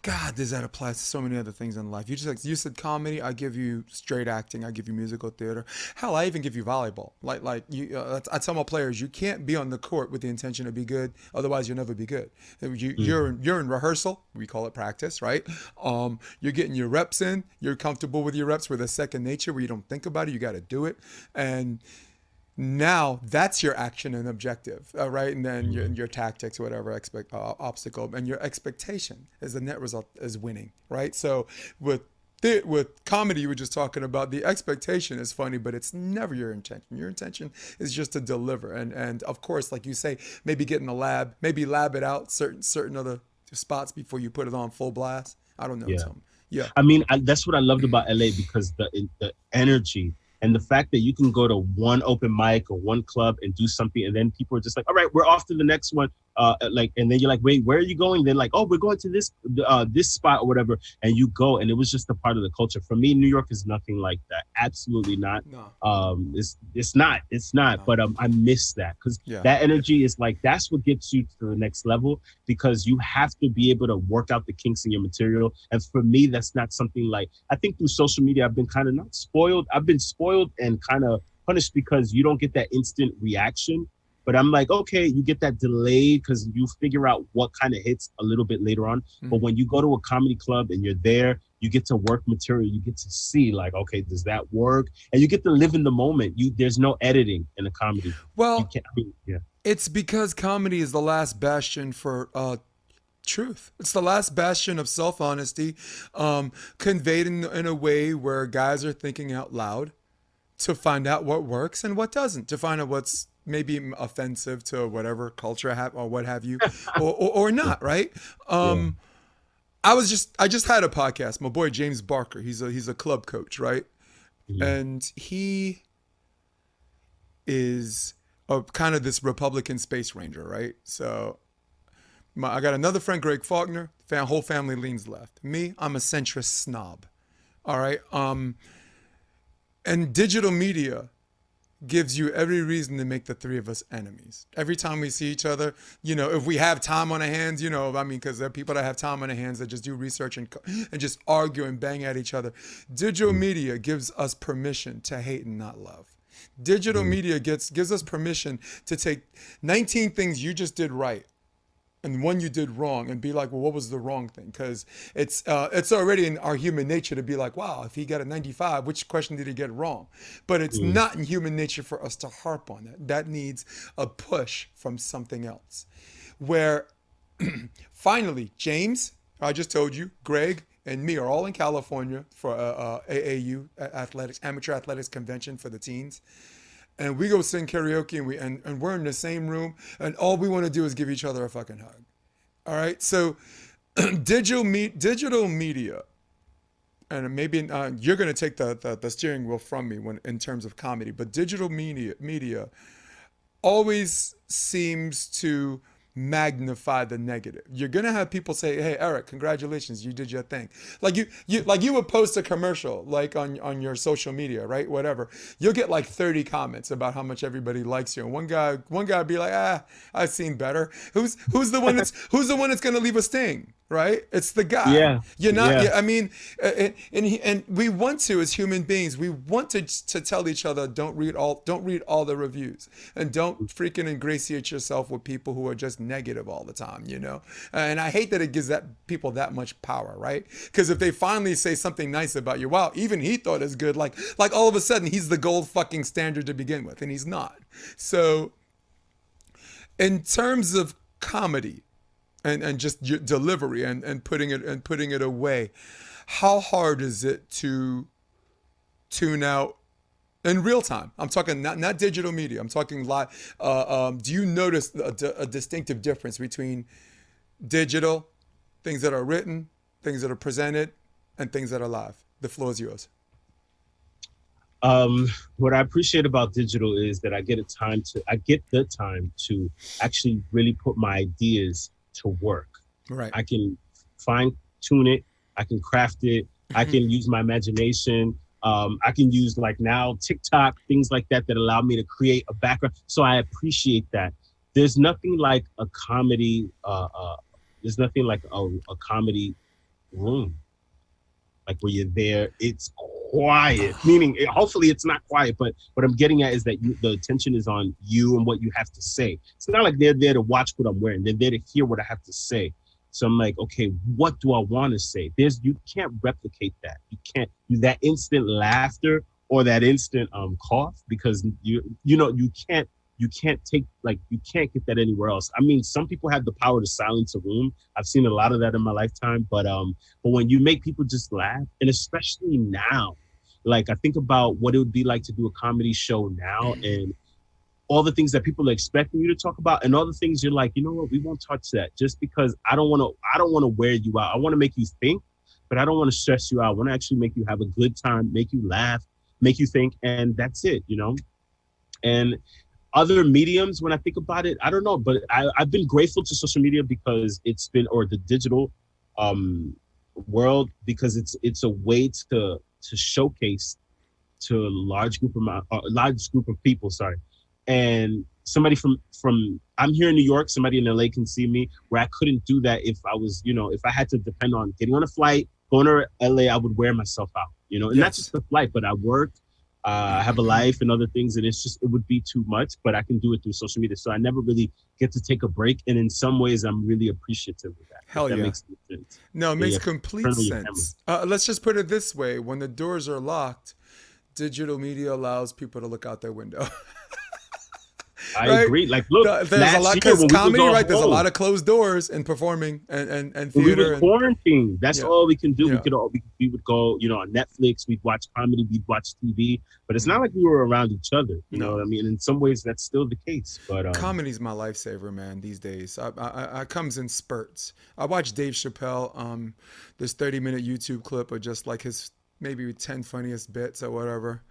God, does that apply to so many other things in life? You said comedy, I give you straight acting, I give you musical theater. Hell, I even give you volleyball. Like you, I tell my players, you can't be on the court with the intention to be good, otherwise you'll never be good. You're in rehearsal, we call it practice, right? You're getting your reps in, you're comfortable with your reps, with a second nature where you don't think about it, you got to do it, and now that's your action and objective, right? And then your tactics, whatever obstacle, and your expectation as the net result is winning, right? So with comedy, you were just talking about, the expectation is funny, but it's never your intention. Your intention is just to deliver, and of course, like you say, maybe get in the lab, maybe lab it out certain other spots before you put it on full blast. I don't know. Yeah. I mean, that's what I loved about LA, because the energy. And the fact that you can go to one open mic or one club and do something, and then people are just like, all right, we're off to the next one. And then you're like, wait, where are you going? They're like, oh, we're going to this spot or whatever. And you go, and it was just a part of the culture. For me, New York is nothing like that. Absolutely not. No. It's not. No. But I miss that, because that energy is like, that's what gets you to the next level, because you have to be able to work out the kinks in your material. And for me, that's not something like, I think through social media, I've been kind of not spoiled. I've been spoiled and kind of punished because you don't get that instant reaction. But I'm like, okay, you get that delayed because you figure out what kind of hits a little bit later on. But when you go to a comedy club and you're there, you get to work material. You get to see like, okay, does that work? And you get to live in the moment. There's no editing in a comedy. Well, it's because comedy is the last bastion for truth. It's the last bastion of self-honesty, conveyed in a way where guys are thinking out loud to find out what works and what doesn't, to find out what's maybe offensive to whatever culture or what have you, or not, right? I just had a podcast. My boy James Barker, he's a club coach, right? And he is kind of this Republican space ranger, right? So I got another friend, Greg Faulkner. Whole family leans left. Me, I'm a centrist snob. All right. And digital media gives you every reason to make the three of us enemies. Every time we see each other, if we have time on our hands, because there are people that have time on their hands that just do research and just argue and bang at each other. Digital media gives us permission to hate and not love. Digital media gives us permission to take 19 things you just did right and one you did wrong and be like, well, what was the wrong thing? Because it's already in our human nature to be like, wow, if he got a 95, which question did he get wrong? But it's not in human nature for us to harp on that. That needs a push from something else. Where finally, James, I just told you, Greg, and me are all in California for AAU athletics, amateur athletics convention for the teens. And we go sing karaoke and we're in the same room and all we want to do is give each other a fucking hug. All right. So digital media, and maybe you're going to take the steering wheel from me in terms of comedy, but digital media always seems to magnify the negative. You're gonna have people say, "Hey, Eric, congratulations, you did your thing." Like you would post a commercial like on your social media, right? Whatever. You'll get like 30 comments about how much everybody likes you, and one guy would be like, I've seen better. Who's the one that's gonna leave a sting? Right? It's the guy. Yeah. You're not. Yeah. Yeah, I mean, and we want to, as human beings, we want to tell each other, don't read all the reviews, and don't freaking ingratiate yourself with people who are just negative all the time. You know. And I hate that it gives people that much power, right? Because if they finally say something nice about you, wow, even he thought it's good. Like all of a sudden he's the gold fucking standard to begin with, and he's not. So, in terms of comedy. And just your delivery and putting it away. How hard is it to tune out in real time? I'm talking not digital media. I'm talking live. Do you notice a distinctive difference between digital, things that are written, things that are presented, and things that are live? The floor is yours. What I appreciate about digital is that I get the time to actually really put my ideas to work. Right. I can fine tune it. I can craft it. I can use my imagination. I can use like now TikTok, things like that allow me to create a background. So I appreciate that. There's nothing like a comedy. There's nothing like a comedy room, like where you're there. It's quiet, meaning hopefully it's not quiet, but what I'm getting at is that the attention is on you and what you have to say. It's not like they're there to watch what I'm wearing. They're there to hear what I have to say. So I'm like, okay, what do I want to say? You can't replicate that. You can't do that instant laughter or that instant cough, because you can't get that anywhere else. I mean, some people have the power to silence a room. I've seen a lot of that in my lifetime, but when you make people just laugh, and especially now, like I think about what it would be like to do a comedy show now, and all the things that people are expecting you to talk about, and all the things you're like, you know what, we won't touch that, just because I don't want to wear you out. I want to make you think, but I don't want to stress you out. I want to actually make you have a good time, make you laugh, make you think, and that's it, you know. And other mediums, when I think about it, I don't know, but I've been grateful to social media because or the digital world, because it's a way to showcase to a large group of people. Sorry, and somebody from I'm here in New York, somebody in LA can see me, where I couldn't do that if I was, if I had to depend on getting on a flight, going to LA, I would wear myself out, and not just the flight, but I work. I have a life and other things, and it would be too much, but I can do it through social media. So I never really get to take a break. And in some ways, I'm really appreciative of that. Hell yeah. That makes sense. No, it makes complete sense. Let's just put it this way. When the doors are locked, digital media allows people to look out their window. I right? agree. Like, look, there's a lot, because comedy, right? There's a lot of closed doors in performing and theater. We were quarantined. That's all we can do. Yeah. We would go, on Netflix. We'd watch comedy. We'd watch TV. But it's not like we were around each other. You know what I mean? In some ways, that's still the case. But comedy's my lifesaver, man. These days, I comes in spurts. I watch Dave Chappelle. This 30-minute YouTube clip of just like his maybe 10 funniest bits or whatever.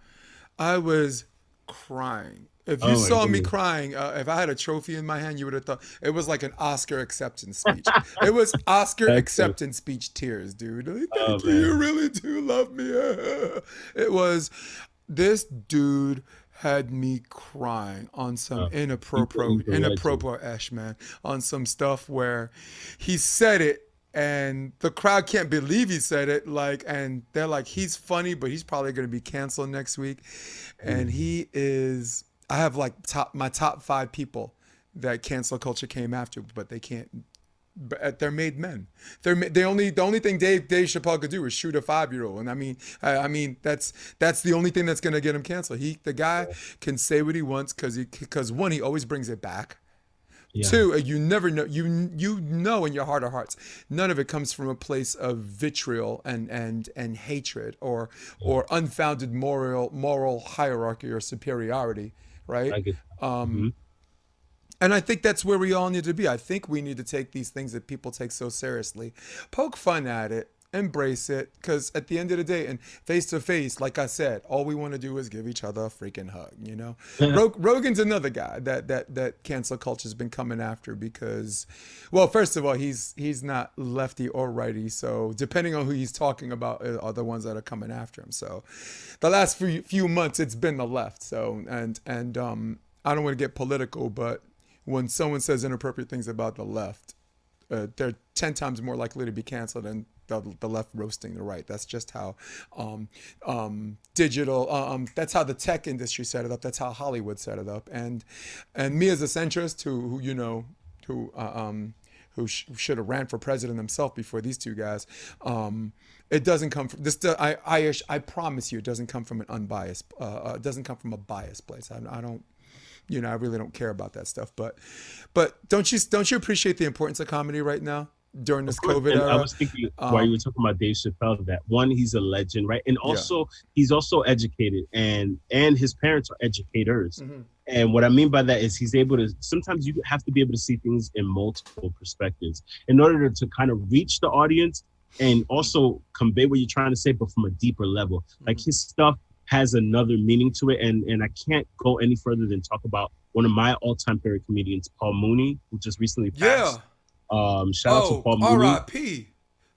I was crying. If you saw me crying, if I had a trophy in my hand, you would have thought it was like an Oscar acceptance speech. It was Oscar acceptance speech tears, dude. Like, thank you. You really do love me. It was, this dude had me crying on some inappropriate-ish, man, on some stuff where he said it and the crowd can't believe he said it. Like, and they're like, he's funny, but he's probably going to be canceled next week. And he is. I have like my top 5 people that cancel culture came after, but they can't. But they're made men. The only thing Dave Chappelle could do is shoot a 5-year-old, and I mean that's the only thing that's gonna get him canceled. The guy can say what he wants because one, he always brings it back. Yeah. 2, you never know. You know in your heart of hearts, none of it comes from a place of vitriol and hatred or unfounded moral hierarchy or superiority, right? I get, And I think that's where we all need to be. I think we need to take these things that people take so seriously, poke fun at it, embrace it, because at the end of the day, and face to face, like I said, all we want to do is give each other a freaking hug, you know? Rogan's another guy that cancel culture's been coming after because, well, first of all, he's not lefty or righty, so depending on who he's talking about are the ones that are coming after him. So the last few months, it's been the left. So, and I don't want to get political, but when someone says inappropriate things about the left, they're 10 times more likely to be canceled than the left roasting the right. That's just how digital, that's how the tech industry set it up. That's how Hollywood set it up. And me as a centrist who should have ran for president himself before these two guys, it doesn't come from this. I promise you, it doesn't come from an unbiased. It doesn't come from a biased place. I don't. I really don't care about that stuff. But don't you appreciate the importance of comedy right now during this COVID era? I was thinking while you were talking about Dave Chappelle that one, he's a legend, right? And also he's also educated, and his parents are educators. Mm-hmm. And what I mean by that is he's able to. Sometimes you have to be able to see things in multiple perspectives in order to kind of reach the audience and also convey what you're trying to say, but from a deeper level. Mm-hmm. Like his stuff has another meaning to it, and I can't go any further than talk about one of my all-time favorite comedians, Paul Mooney, who just recently passed. Shout out to Paul Mooney. R.I.P.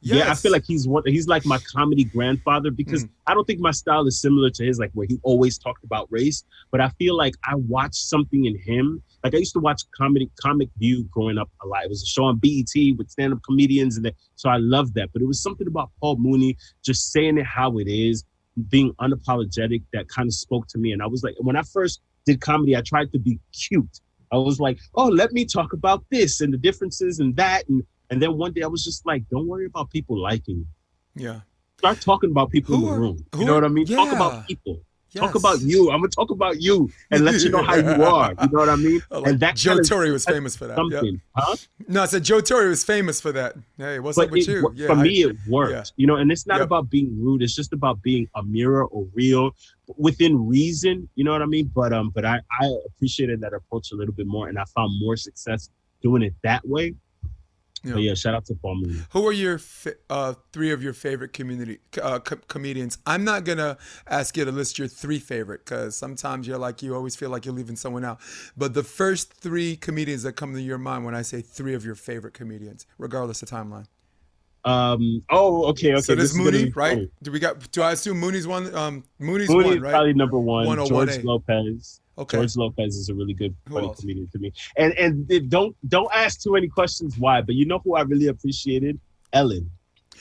Yes. Yeah, I feel like he's like my comedy grandfather because I don't think my style is similar to his, like where he always talked about race, but I feel like I watched something in him. Like I used to watch Comic View growing up a lot. It was a show on BET with stand-up comedians, so I loved that. But it was something about Paul Mooney just saying it how it is, being unapologetic, that kind of spoke to me. And I was like, when I first did comedy, I tried to be cute. I was like, oh, let me talk about this and the differences and that. And then one day I was just like, don't worry about people liking you. Yeah. Start talking about people in the room. You know what I mean? Yeah. Talk about people. Yes. Talk about you. I'm going to talk about you and let you know how you are. You know what I mean? Like and that Joe Torre was famous for that. Something. Yep. Huh? No, I said Joe Torre was famous for that. Hey, what's up with you? For me, it worked. Yeah. And it's not about being rude. It's just about being a mirror or real within reason. You know what I mean? But I appreciated that approach a little bit more, and I found more success doing it that way. Yeah. But yeah, shout out to Paul Mooney. Who are your 3 of your favorite comedians? I'm not gonna ask you to list your 3 favorite because sometimes you always feel like you're leaving someone out. But the first 3 comedians that come to your mind when I say 3 of your favorite comedians, regardless of timeline. Okay. So there's Mooney, right? Do I assume Mooney's one? Mooney's one, right? Probably number 1. George 101A. Lopez. Okay. George Lopez is a really good, funny comedian to me. And don't ask too many questions why, but you know who I really appreciated? Ellen.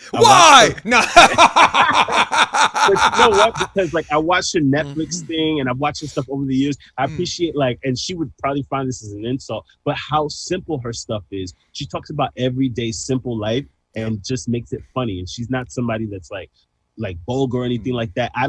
Why? No. But you know what? Because I watched her Netflix thing and I've watched her stuff over the years. I appreciate and she would probably find this as an insult, but how simple her stuff is. She talks about everyday simple life and just makes it funny. And she's not somebody that's like vulgar or anything like that. I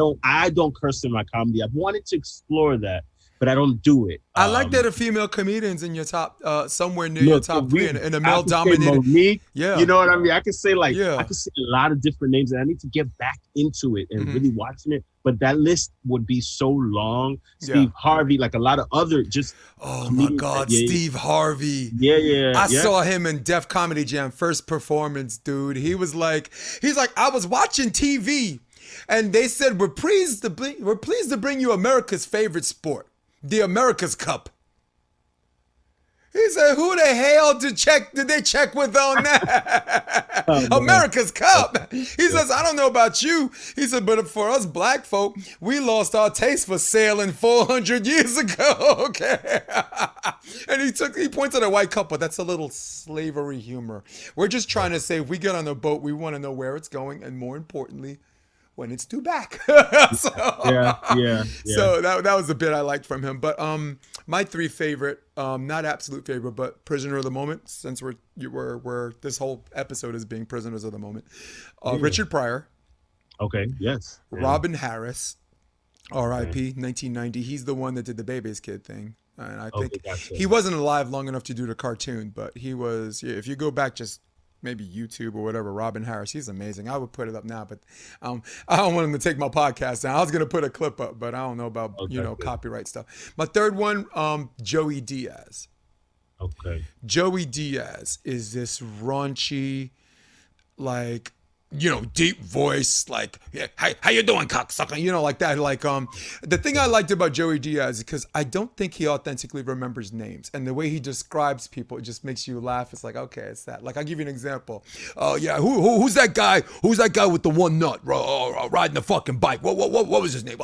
don't curse in my comedy. I've wanted to explore that, but I don't do it. I like that a female comedian's in your top, somewhere near your top 3 in a male-dominated. Monique, yeah, you know what I mean. I could say I could say a lot of different names, and I need to get back into it and really watching it. But that list would be so long. Steve Harvey, a lot of other just. Oh my God, Steve Harvey. Yeah. I saw him in Def Comedy Jam first performance, dude. He's like, I was watching TV, and they said we're pleased to bring you America's favorite sport. The America's Cup. He said, who the hell did they check with on that? Oh, man. America's Cup. He says, I don't know about you. He said, but for us black folk, we lost our taste for sailing 400 years ago. Okay. And he points at a white couple. That's a little slavery humor. We're just trying to say, if we get on a boat, we want to know where it's going, and more importantly, when it's due back. So, Yeah. So that was a bit I liked from him. But my three favorite, not absolute favorite, but prisoner of the moment, since we're this whole episode is being prisoners of the moment. Richard Pryor. Okay. Yes. Robin Harris, R.I.P. 1990. He's the one that did the Baby's Kid thing. And I think he wasn't alive long enough to do the cartoon, but he was. Yeah, if you go back just maybe YouTube or whatever, Robin Harris, he's amazing. I would put it up now, but I don't want him to take my podcast down. I was gonna put a clip up, but I don't know about copyright stuff. My third one, Joey Diaz. Okay. Joey Diaz is this raunchy, like, deep voice, like, yeah, how you doing, cocksucker? Like that. Like, the thing I liked about Joey Diaz is because I don't think he authentically remembers names, and the way he describes people, it just makes you laugh. It's like, okay, it's that. Like, I'll give you an example. Yeah, who's that guy? Who's that guy with the one nut riding the fucking bike? What was his name?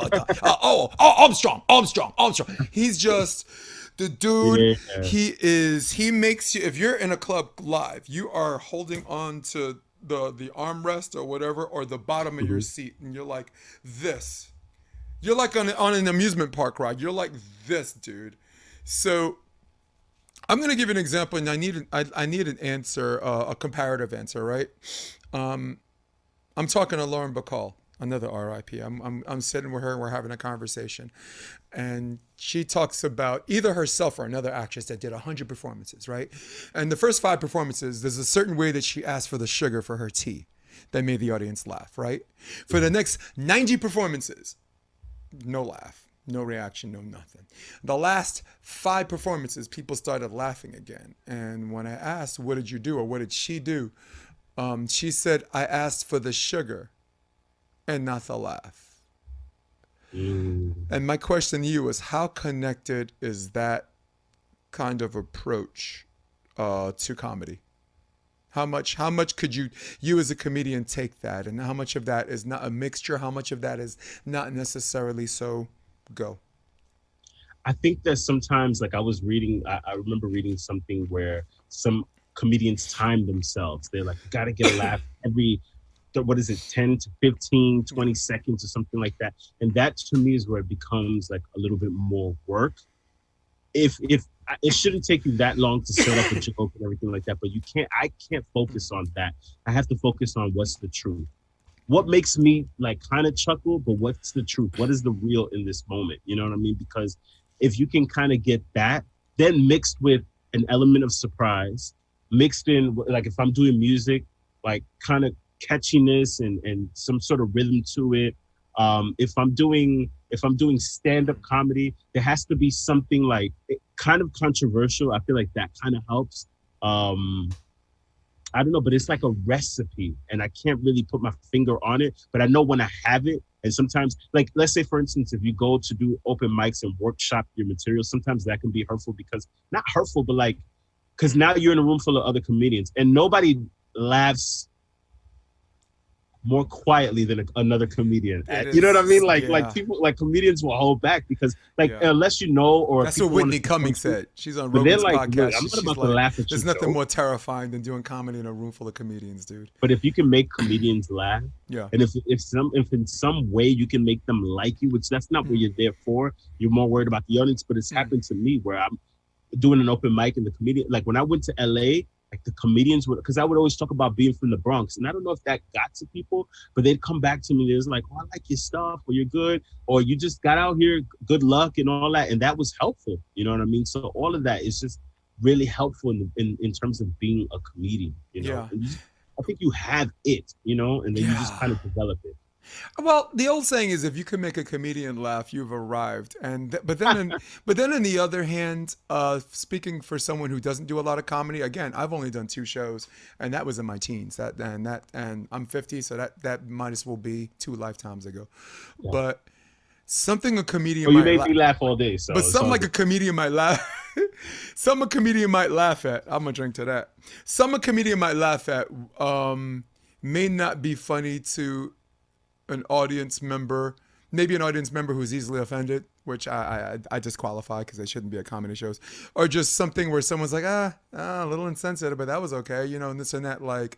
Armstrong. He's just. The dude, he makes you, if you're in a club live, you are holding on to the armrest or whatever, or the bottom of your seat, and you're like this. You're like on an amusement park ride. You're like this, dude. So I'm gonna give you an example, and I need an answer, a comparative answer, right? I'm talking to Lauren Bacall, another RIP. I'm sitting with her and we're having a conversation, and she talks about either herself or another actress that did 100 performances, right? And the first 5 performances, there's a certain way that she asked for the sugar for her tea that made the audience laugh, right? For the next 90 performances, no laugh, no reaction, no nothing. The last 5 performances, people started laughing again. And when I asked, what did you do, or what did she do? She said, I asked for the sugar and not the laugh. And my question to you is, how connected is that kind of approach to comedy? How much could you as a comedian take that, and how much of that is not a mixture? How much of that is not necessarily so? Go. I think that sometimes, like I remember reading something where some comedians time themselves. They're like, gotta get a laugh every 10 to 15, 20 seconds or something like that. And that to me is where it becomes like a little bit more work. If it shouldn't take you that long to set up a joke and everything like that, but I can't focus on that. I have to focus on what's the truth. What makes me like kind of chuckle, but what's the truth? What is the real in this moment? You know what I mean? Because if you can kind of get that, then mixed with an element of surprise, mixed in, like if I'm doing music, like kind of catchiness and some sort of rhythm to it. If I'm doing stand-up comedy, there has to be something like kind of controversial. I feel like that kind of helps. I don't know, but it's like a recipe, and I can't really put my finger on it, but I know when I have it. And sometimes, like, let's say, for instance, if you go to do open mics and workshop your material, sometimes that can be hurtful, because not hurtful, but like, because now you're in a room full of other comedians and nobody laughs more quietly than another comedian. You know what I mean? Like people, like comedians will hold back because, like, unless you know, or that's what Whitney Cummings said. She's on Rogan's podcast. I'm not about to laugh at you. There's nothing more terrifying than doing comedy in a room full of comedians, dude. But if you can make comedians laugh, and if in some way you can make them like you, which that's not what you're there for. You're more worried about the audience. But it's happened to me where I'm doing an open mic and the comedian, like when I went to LA. Like the comedians would, because I would always talk about being from the Bronx, and I don't know if that got to people, but they'd come back to me. They was like, "Oh, I like your stuff," or "You're good," or "You just got out here, good luck," and all that, and that was helpful. You know what I mean? So all of that is just really helpful in terms of being a comedian. You know, I think you have it, you know, and then you just kind of develop it. Well, the old saying is, if you can make a comedian laugh, you've arrived. But then on the other hand, speaking for someone who doesn't do a lot of comedy, again, I've only done 2 shows, and that was in my teens. And I'm 50, so that might as well be 2 lifetimes ago. Yeah. But something a comedian you made me laugh all day. So but something like a comedian might laugh. some a comedian might laugh at. I'm gonna drink to that. Some a comedian might laugh at may not be funny to an audience member. Maybe an audience member who's easily offended, which I disqualify because they shouldn't be at comedy shows, or just something where someone's like a little insensitive, but that was okay, you know, and this and that. Like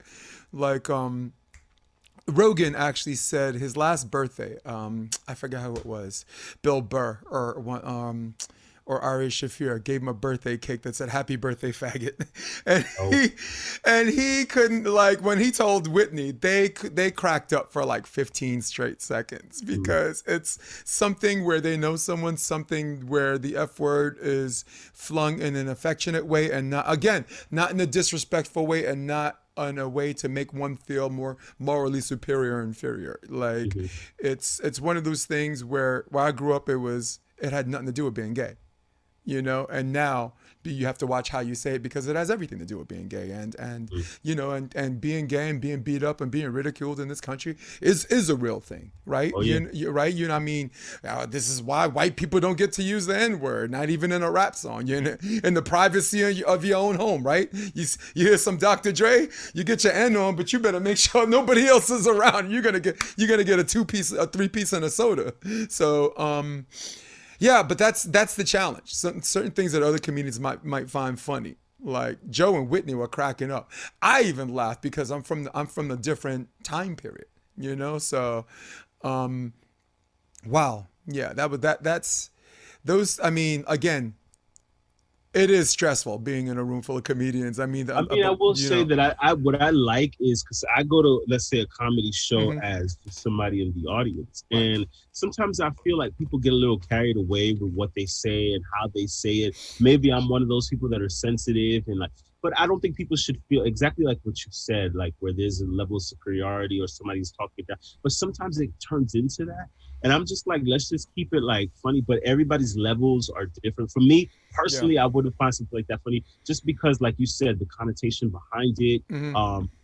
Rogan actually said his last birthday. I forget who it was, Bill Burr or one. Or Ari Shafir gave him a birthday cake that said "Happy Birthday, faggot," and he couldn't, like, when he told Whitney, they cracked up for like 15 straight seconds because it's something where they know someone, something where the F word is flung in an affectionate way and not in a disrespectful way and not in a way to make one feel more morally superior or inferior. Like it's one of those things where I grew up, it had nothing to do with being gay. You know, and now you have to watch how you say it because it has everything to do with being gay and you know, and being gay and being beat up and being ridiculed in this country is a real thing, right? Oh, yeah. Right? You know what I mean? This is why white people don't get to use the N-word, not even in a rap song. You know, in the privacy of your own home, right? You hear some Dr. Dre, you get your N on, but you better make sure nobody else is around. You're gonna get a 2-piece, a 3-piece, and a soda. So yeah, but that's the challenge. Certain things that other comedians might find funny, like Joe and Whitney were cracking up. I even laughed because I'm from a different time period, you know. So, wow, yeah, that's those. I mean, again, it is stressful being in a room full of comedians. I mean, I will say that I what I like is because I go to, let's say, a comedy show as somebody in the audience, and sometimes I feel like people get a little carried away with what they say and how they say it. Maybe I'm one of those people that are sensitive and like, but I don't think people should feel exactly like what you said, like where there's a level of superiority or somebody's talking down. But sometimes it turns into that. And I'm just like, let's just keep it like funny, but everybody's levels are different. For me personally, I wouldn't find something like that funny just because, like you said, the connotation behind it,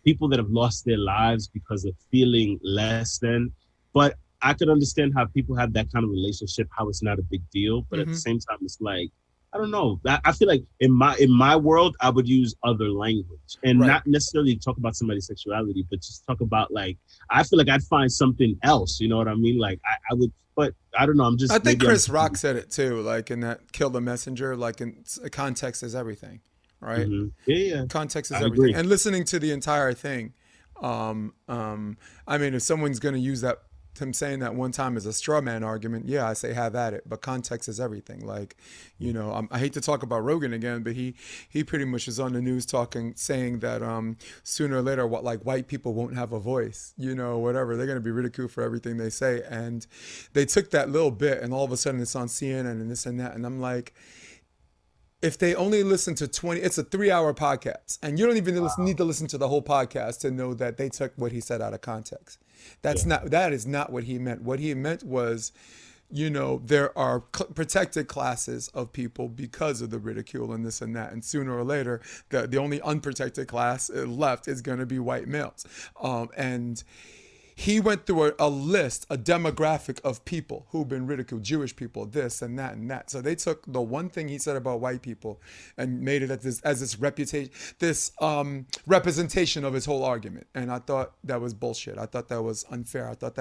people that have lost their lives because of feeling less than. But I could understand how people have that kind of relationship, how it's not a big deal. But at the same time, it's like, I don't know. I feel like in my world, I would use other language and not necessarily talk about somebody's sexuality, but just talk about, like, I feel like I'd find something else. You know what I mean? Like I would, but I don't know. I think Chris Rock said it too, like in that "Kill the Messenger." Like, in context is everything, right? Yeah. Context is I everything. agree. And listening to the entire thing, I mean, if someone's going to use that, him saying that one time as a straw man argument, yeah, I say have at it. But context is everything. Like, you know, I hate to talk about Rogan again, but he pretty much is on the news saying that sooner or later, white people won't have a voice, you know, whatever. They're going to be ridiculed for everything they say. And they took that little bit and all of a sudden it's on CNN and this and that. And I'm like, if they only listen to 20, it's a 3-hour podcast, and you don't even need to listen to the whole podcast to know that they took what he said out of context. That is not what he meant. What he meant was, you know, there are protected classes of people because of the ridicule and this and that, and sooner or later, the only unprotected class left is going to be white males, and he went through a list, a demographic of people who've been ridiculed, Jewish people, this and that and that. So they took the one thing he said about white people and made it as this representation of his whole argument. And I thought that was bullshit. I thought that was unfair. I thought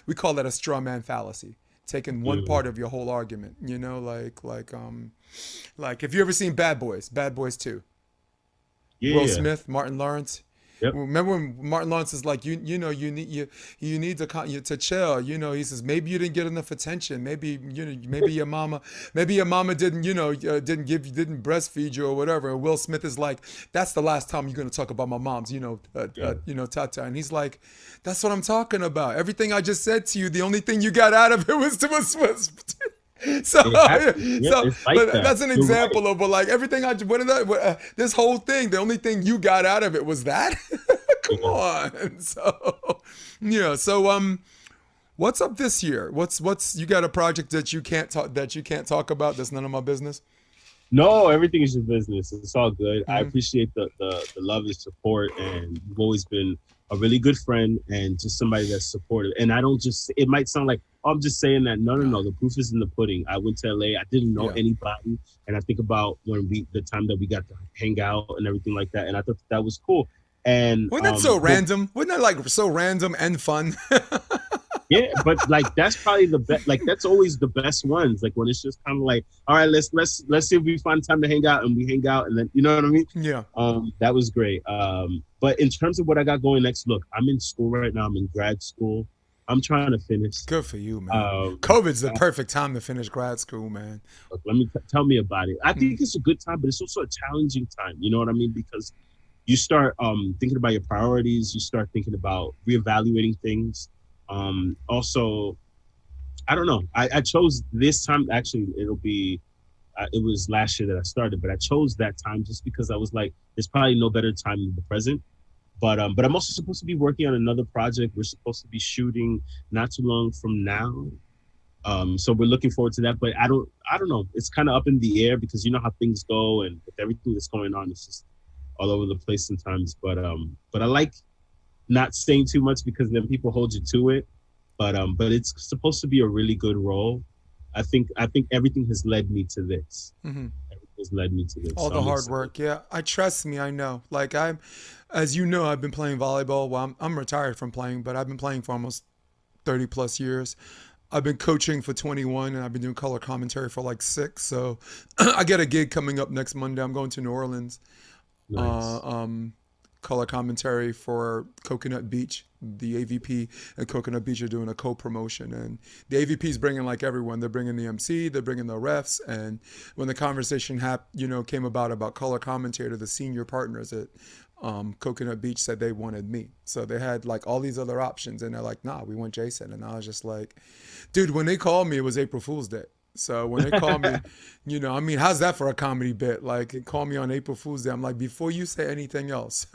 we call that a straw man fallacy. Taking one part of your whole argument, you know, like if you ever seen Bad Boys 2, Will Smith, Martin Lawrence. Yep. Remember when Martin Lawrence is like, you need to chill. You know, he says maybe you didn't get enough attention. Maybe your mama didn't breastfeed you or whatever. And Will Smith is like, that's the last time you're gonna talk about my mom's, Tata. And he's like, that's what I'm talking about. Everything I just said to you, the only thing you got out of it was. So that's an example of like everything this whole thing, the only thing you got out of it was that. Come on. So what's up this year? What's you got a project that you can't talk about that's none of my business? No, everything is your business. It's all good. I appreciate the love and support, and you've always been a really good friend and just somebody that's supportive. And I don't just, it might sound like I'm just saying that no. The proof is in the pudding. I went to LA. I didn't know anybody, and I think about the time that we got to hang out and everything like that, and I thought that was cool. And wasn't that so random? Wasn't that like so random and fun? Yeah, but like that's probably the best. Like that's always the best ones. Like when it's just kind of like, all right, let's see if we find time to hang out, and we hang out, and then you know what I mean? Yeah. That was great. But in terms of what I got going next, look, I'm in school right now. I'm in grad school. I'm trying to finish. Good for you, man. COVID's the perfect time to finish grad school, man. Look, tell me about it. I think it's a good time, but it's also a challenging time. You know what I mean? Because you start thinking about your priorities. You start thinking about reevaluating things. Also, I don't know. I chose this time. Actually, it was last year that I started, but I chose that time just because I was like, there's probably no better time than the present. But I'm also supposed to be working on another project. We're supposed to be shooting not too long from now. So we're looking forward to that. But I don't know. It's kind of up in the air because you know how things go, and with everything that's going on, it's just all over the place sometimes. But I like not saying too much because then people hold you to it. But it's supposed to be a really good role. I think everything has led me to this. Mm-hmm. Has led me to this. All the hard work, yeah. Trust me, I know. Like as you know, I've been playing volleyball. Well, I'm retired from playing, but I've been playing for almost 30 plus years. I've been coaching for 21, and I've been doing color commentary for like 6. So I get a gig coming up next Monday. I'm going to New Orleans. Nice. Color commentary for Coconut Beach. The AVP and Coconut Beach are doing a co-promotion, and the AVP is bringing like everyone. They're bringing the MC, they're bringing the refs, and when the conversation came about color commentator, the senior partners at Coconut Beach said they wanted me. So they had like all these other options, and they're like, nah, we want Jason. And I was just like, dude, when they called me, it was April Fool's Day. So when they call me, how's that for a comedy bit? Like, call me on April Fool's Day. I'm like, before you say anything else,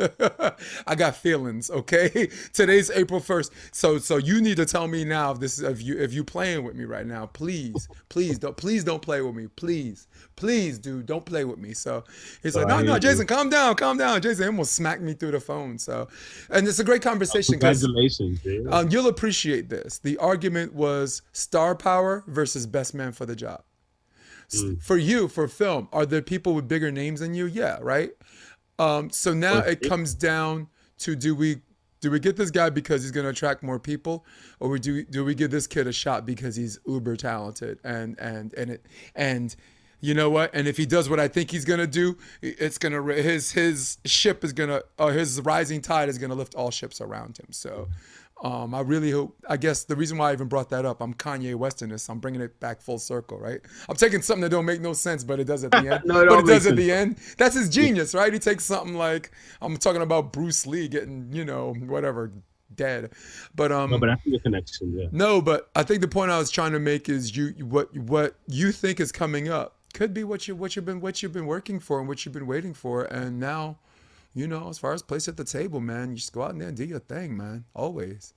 I got feelings, okay? Today's April 1st. So you need to tell me now if you playing with me right now. Please don't play with me. Please, dude, don't play with me. So he's like, no, Jason, calm down. Jason almost smacked me through the phone. So, and it's a great conversation. Congratulations, dude. You'll appreciate this. The argument was star power versus best man for the job. For you, for film, are there people with bigger names than you? Yeah, right? So now it comes down to do we get this guy because he's going to attract more people, or do we give this kid a shot because he's uber talented and you know what? And if he does what I think he's gonna do, it's gonna his ship is gonna his rising tide is gonna lift all ships around him. So, I really hope. I guess the reason why I even brought that up, I'm Kanye West in this. I'm bringing it back full circle, right? I'm taking something that don't make no sense, but it does at the end. But it does at the end. That's his genius, right? He takes something like I'm talking about Bruce Lee getting whatever dead, but no, but I think the connection, yeah. No, but I think the point I was trying to make is what you think is coming up could be what you've been working for and what you've been waiting for, and now, as far as place at the table, man, you just go out there and do your thing, man. Always,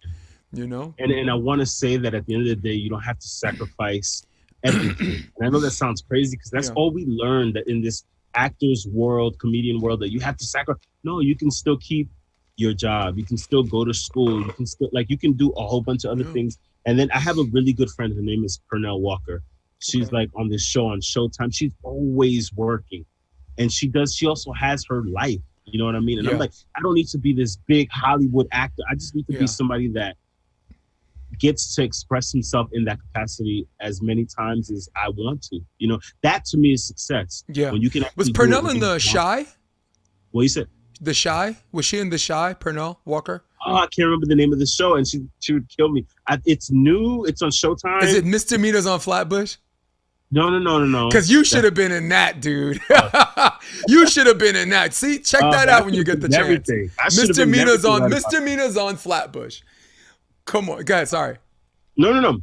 And I want to say that at the end of the day, you don't have to sacrifice everything. And I know that sounds crazy because that's all we learned that in this actors world, comedian world, that you have to sacrifice. No, you can still keep your job. You can still go to school. You can still you can do a whole bunch of other things. And then I have a really good friend. Her name is Pernell Walker. She's like on this show on Showtime. She's always working, and she also has her life. You know what I mean? And I'm like, I don't need to be this big Hollywood actor. I just need to be somebody that gets to express himself in that capacity as many times as I want to. That to me is success. Yeah. When you can. Was Pernell in The Chi? What you said? The Chi? Was she in The Chi? Pernell Walker? Oh, I can't remember the name of the show, and she would kill me. It's new. It's on Showtime. Is it Misdemeanors on Flatbush? No. Because you should have been in that, dude. You should have been in that. See, check that out when you get the chance. Misdemeanors on Flatbush. Come on, guys. Sorry. No.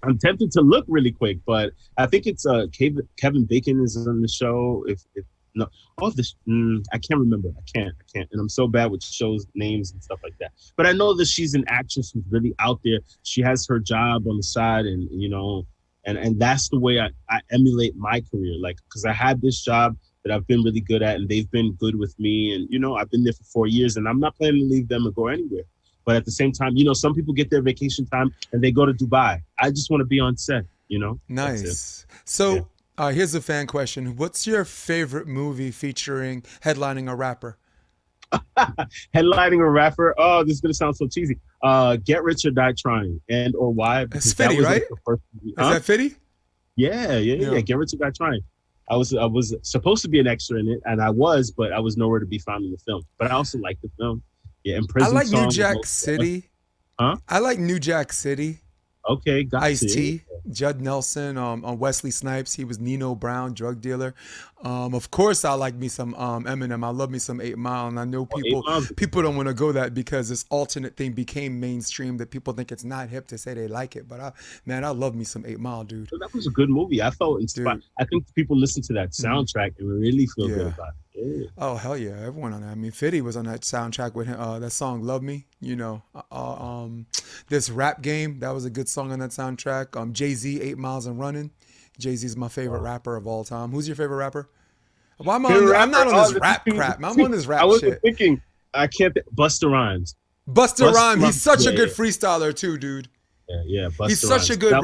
I'm tempted to look really quick, but I think it's Kevin Bacon is on the show. I can't remember. I can't. And I'm so bad with shows names and stuff like that. But I know that she's an actress who's really out there. She has her job on the side, and and that's the way I emulate my career. Like, because I had this job that I've been really good at, and they've been good with me. And I've been there for 4 years, and I'm not planning to leave them and go anywhere. But at the same time, some people get their vacation time and they go to Dubai. I just want to be on set, Nice. So here's a fan question. What's your favorite movie featuring headlining a rapper? Headlining a rapper. Oh, this is going to sound so cheesy. Get Rich or Die Trying, and or why? It's Fitty, right? The first movie. Is that Fitty? Yeah. Get Rich or Die Trying. I was supposed to be an extra in it, and I was, but I was nowhere to be found in the film. But I also like the film. Yeah, and Prison I like Song New Jack City. Huh? I like New Jack City. Okay, got Ice-T, Judd Nelson, on Wesley Snipes. He was Nino Brown, drug dealer. Of course, I like me some Eminem. I love me some 8 Mile, and I know people don't want to go that because this alternate thing became mainstream that people think it's not hip to say they like it. But I love me some 8 Mile, dude. That was a good movie. I felt inspired. I think people listen to that soundtrack and really feel good about it. Yeah. Oh hell yeah, everyone on that. I mean, Fitty was on that soundtrack with him. That song "Love Me," this rap game, that was a good song on that soundtrack. Jay-Z, 8 Miles and Running. Jay-Z's my favorite rapper of all time. Who's your favorite rapper? Well, I'm not on this rap crap. I'm on this rap shit. I wasn't thinking. I can't. Busta Rhymes. Busta Rhymes. He's such a good freestyler too, dude. Yeah. Busta He's such a good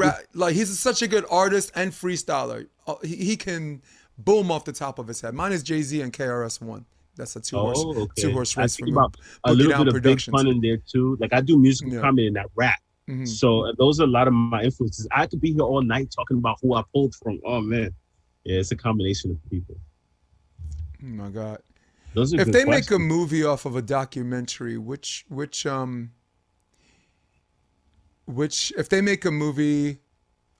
he's such a good artist and freestyler. He can boom off the top of his head. Mine is Jay-Z and KRS-One. That's a two-horse race for me. About a little bit of big fun in there too. Like I do musical comedy and that rap. Mm-hmm. So those are a lot of my influences. I could be here all night talking about who I pulled from. Oh man, yeah, it's a combination of people. Oh my God. If they make a movie off of a documentary, which if they make a movie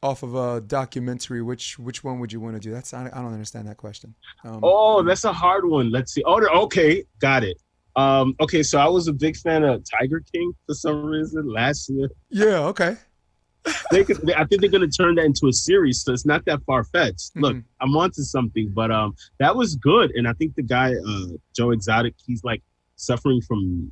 off of a documentary, which one would you want to do? I don't understand that question. That's a hard one. Let's see. Okay, got it. Okay, so I was a big fan of Tiger King for some reason last year. Yeah, okay. I think they're gonna turn that into a series, so it's not that far fetched. Mm-hmm. Look, I'm onto something, but that was good, and I think the guy Joe Exotic, he's like suffering from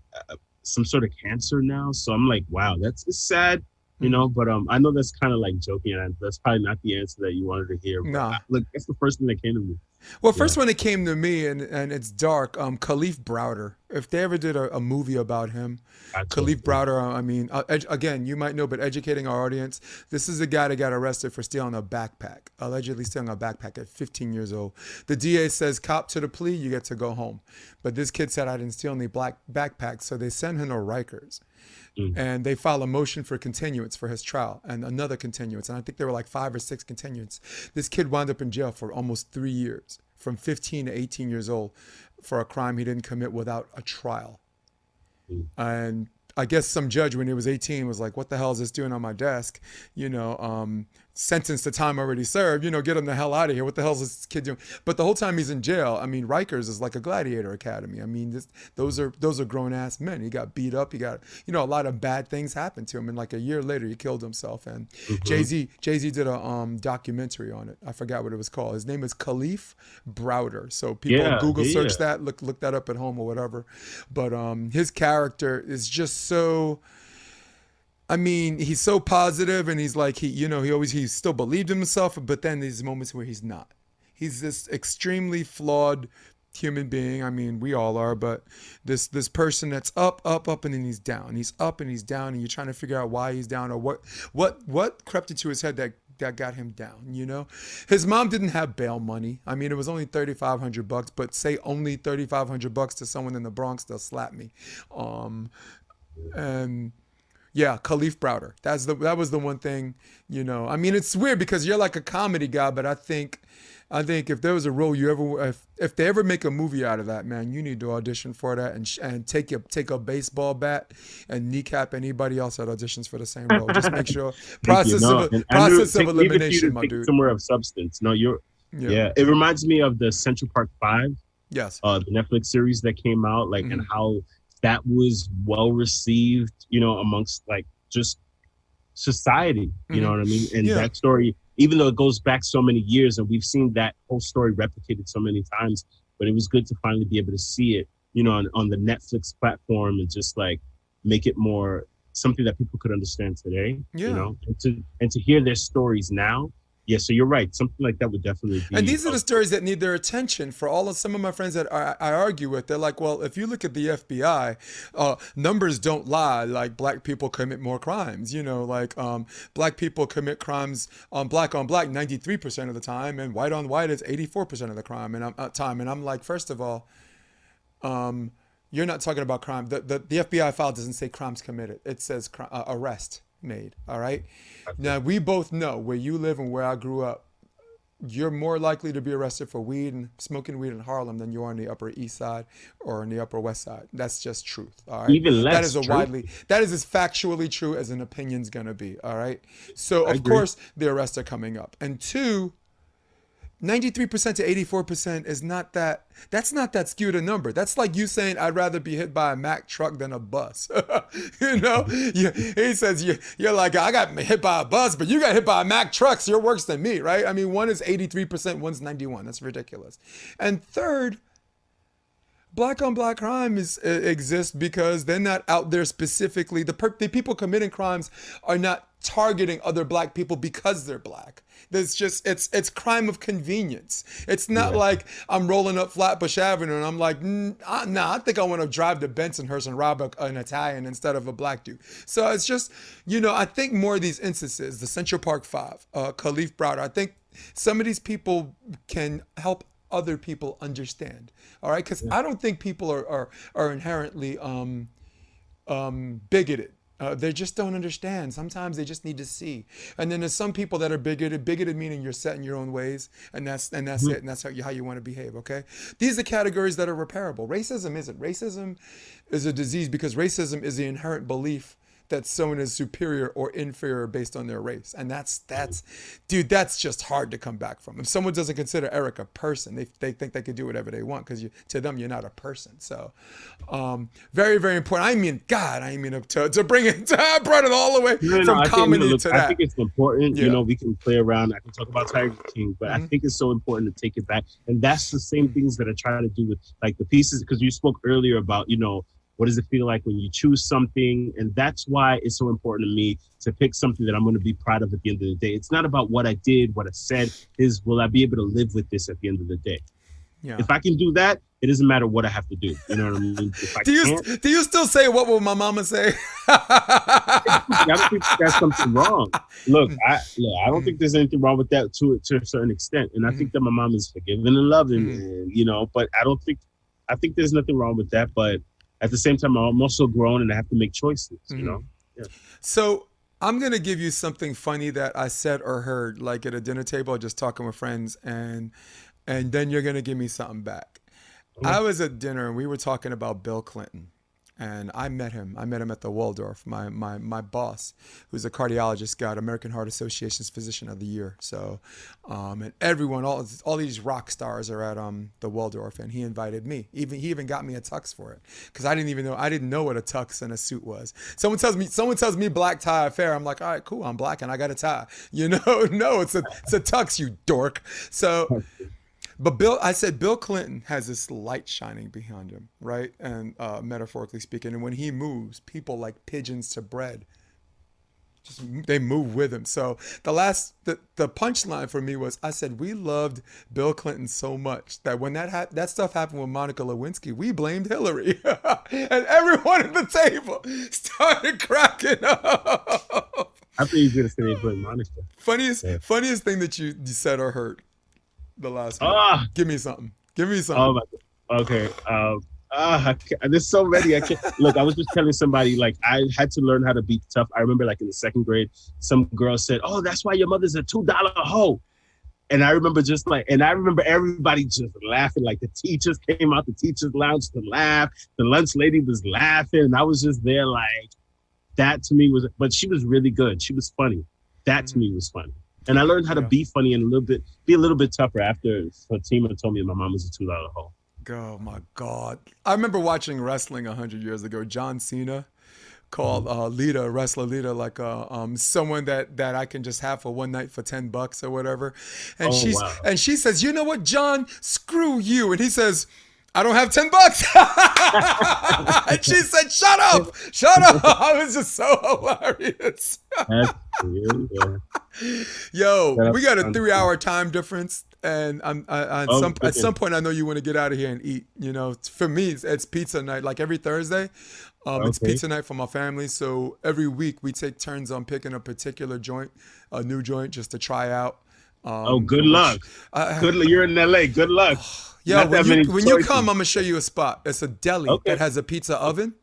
some sort of cancer now. So I'm like, wow, it's sad. But I know that's kind of like joking, and that's probably not the answer that you wanted to hear. No, look, that's the first thing that came to me. Well, first when it came to me, and it's dark. Khalif Browder. If they ever did a movie about him, Khalif Browder. I mean, again, you might know, but educating our audience, this is a guy that got arrested for stealing a backpack, allegedly stealing a backpack at 15 years old. The DA says, "Cop to the plea, you get to go home." But this kid said, "I didn't steal any black backpacks," so they send him to Rikers. And they file a motion for continuance for his trial and another continuance. And I think there were like 5 or 6 continuance. This kid wound up in jail for almost 3 years, from 15 to 18 years old, for a crime he didn't commit without a trial. And I guess some judge, when he was 18, was like, what the hell is this doing on my desk? Sentenced to time already served, get him the hell out of here. What the hell is this kid doing? But the whole time he's in jail, I mean, Rikers is like a gladiator academy. I mean, those are grown ass men. He got beat up. He got, a lot of bad things happened to him. And like a year later, he killed himself. And Jay-Z did a documentary on it. I forgot what it was called. His name is Khalif Browder. So people Google search that, look that up at home or whatever. But his character is just so. I mean, he's so positive, and he's like, he still believed in himself, but then there's moments where he's not. He's this extremely flawed human being. I mean, we all are, but this person that's up, and then he's down. He's up and he's down, and you're trying to figure out why he's down or what crept into his head that got him down. His mom didn't have bail money. I mean, it was only $3,500, but say only $3,500 to someone in the Bronx, they'll slap me. And yeah, Khalif Browder. That was the one thing, I mean, it's weird because you're like a comedy guy, but I think if there was a role if they ever make a movie out of that, man, you need to audition for that and take a baseball bat and kneecap anybody else that auditions for the same role. Just make sure process of elimination, my dude. Somewhere of substance. No, yeah. It reminds me of the Central Park 5. Yes. The Netflix series that came out, and how that was well received, amongst like just society, you know what I mean? And that story, even though it goes back so many years and we've seen that whole story replicated so many times, but it was good to finally be able to see it, on the Netflix platform and just like make it more something that people could understand today, and to hear their stories now Yeah, so you're right. Something like that would definitely be. And these are the stories that need their attention. For all of some of my friends that I argue with, they're like, well, if you look at the FBI, numbers don't lie. Like black people commit more crimes. Like black people commit crimes on black 93% of the time, and white on white is 84% of the crime. And I'm like, first of all, you're not talking about crime. The FBI file doesn't say crimes committed. It says arrest made. All right. Now we both know where you live and where I grew up. You're more likely to be arrested for weed and smoking weed in Harlem than you are on the Upper East Side or on the Upper West Side. That's just truth. All right. Even less. That is as factually true as an opinion's gonna be. All right. So of course the arrests are coming up. And two, 93% to 84% is that's not that skewed a number. That's like you saying, I'd rather be hit by a Mack truck than a bus. He says, you're like, I got hit by a bus, but you got hit by a Mack truck, so you're worse than me, right? I mean, one is 83%, one's 91. That's ridiculous. And third, black on black crime exists because they're not out there specifically. The people committing crimes are not targeting other black people because they're black. There's just it's crime of convenience. It's not like I'm rolling up Flatbush Avenue and I'm like, I think I want to drive to Bensonhurst and rob an Italian instead of a black dude. So it's just, I think more of these instances, the Central Park Five, Khalif Browder, I think some of these people can help other people understand. All right, because I don't think people are inherently bigoted. They just don't understand. Sometimes they just need to see. And then there's some people that are bigoted. Bigoted meaning you're set in your own ways, and that's it. And that's how you want to behave. Okay. These are categories that are repairable. Racism isn't. Racism is a disease because racism is the inherent belief that someone is superior or inferior based on their race. And that's just hard to come back from. If someone doesn't consider Eric a person, they think they can do whatever they want because to them, you're not a person. So very, very important. I mean to bring it, I brought it all the way from comedy to that. I think it's important, we can play around. I can talk about Tiger King, but I think it's so important to take it back. And that's the same things that I try to do with like the pieces, because you spoke earlier about, what does it feel like when you choose something? And that's why it's so important to me to pick something that I'm going to be proud of at the end of the day. It's not about what I did, what I said, will I be able to live with this at the end of the day? Yeah. If I can do that, it doesn't matter what I have to do. You know what I mean? Do you still say, what will my mama say? I don't think that's something wrong. Look, I don't think there's anything wrong with that to a certain extent. And I think that my mom is forgiving and loving, and, but I think there's nothing wrong with that. But at the same time, I'm also grown and I have to make choices, Yeah. So I'm going to give you something funny that I said or heard, like at a dinner table, just talking with friends, and then you're going to give me something back. I was at dinner and we were talking about Bill Clinton. And I met him at the Waldorf. My boss, who's a cardiologist, got American Heart Association's Physician of the Year. So, and everyone, all these rock stars are at the Waldorf, and he invited me. He even got me a tux for it, because I didn't know what a tux and a suit was. Someone tells me black tie affair. I'm like, all right, cool, I'm black and I got a tie. No, it's a tux, you dork. So. But Bill Clinton has this light shining behind him, right? And metaphorically speaking, and when he moves, people like pigeons to bread, they move with him. So the punchline for me was, I said, we loved Bill Clinton so much that when that stuff happened with Monica Lewinsky, we blamed Hillary. And everyone at the table started cracking up. I think you're going to say they blamed Monica. Funniest thing that you said or heard. The last one. Give me something. Oh my God. Okay. There's so many. I can't. Look, I was just telling somebody, like, I had to learn how to be tough. I remember, like, in the second grade, some girl said, "Oh, that's why your mother's a $2 hoe." And I remember everybody just laughing. Like, the teachers came out the teachers' lounge to laugh. The lunch lady was laughing. And I was just there, like, that to me was, but she was really good. She was funny. That to me was funny. And I learned how to be funny and be a little bit tougher after Fatima told me my mom was a $2 hoe. Oh my God. I remember watching wrestling 100 years ago. John Cena called wrestler Lita, like someone that I can just have for one night for $10 or whatever. And she says, you know what, John, screw you. And he says, I don't have $10. And she said, shut up. I was just so hilarious. That's weird, yeah. Yo, we got a sounds 3-hour time difference. And at some point, I know you want to get out of here and eat. You know, for me, it's pizza night. Like every Thursday, it's pizza night for my family. So every week we take turns on picking a particular joint, a new joint, just to try out. Good luck. You're in LA. Good luck. Yeah, when you come, I'm gonna show you a spot. It's a deli that has a pizza oven.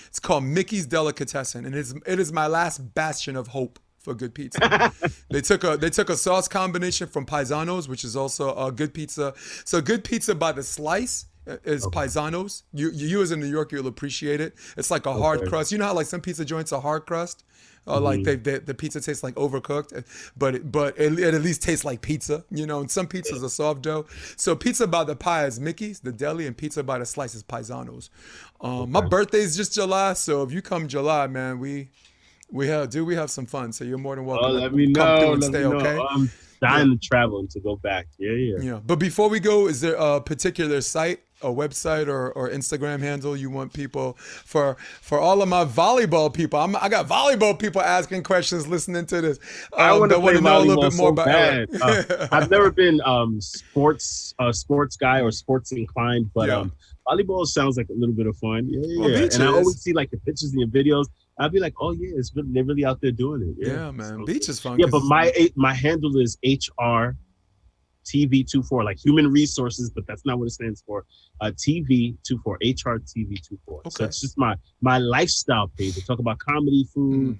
It's called Mickey's Delicatessen, and it is my last bastion of hope for good pizza. They took a sauce combination from Paisanos, which is also a good pizza. So good pizza by the slice is Paisanos. You as a New Yorker, you'll appreciate it. It's like a hard crust. You know how like some pizza joints are hard crust? Like the pizza tastes like overcooked, but it at least tastes like pizza, you know. And some pizzas are soft dough. So pizza by the pie is Mickey's, the deli, and pizza by the slice is Paisanos. My birthday's just July, so if you come July, man, we have some fun. So you're more than welcome. Let me know. Come through and stay, okay? I'm dying to travel and to go back. Yeah. But before we go, is there a particular site, a website, or Instagram handle you want people for all of my volleyball people? I got volleyball people asking questions, listening to this. I want to know a little bit more about Eric. I've never been sports guy or sports inclined, but volleyball sounds like a little bit of fun. Yeah. And I always see like the pictures and your videos. I'd be like, oh yeah, they're really out there doing it. Yeah, man, so, beach is fun. Yeah, but my handle is HRTV24, like human resources, but that's not what it stands for. TV24, HRTV24. Okay. So it's just my lifestyle page. I talk about comedy, food.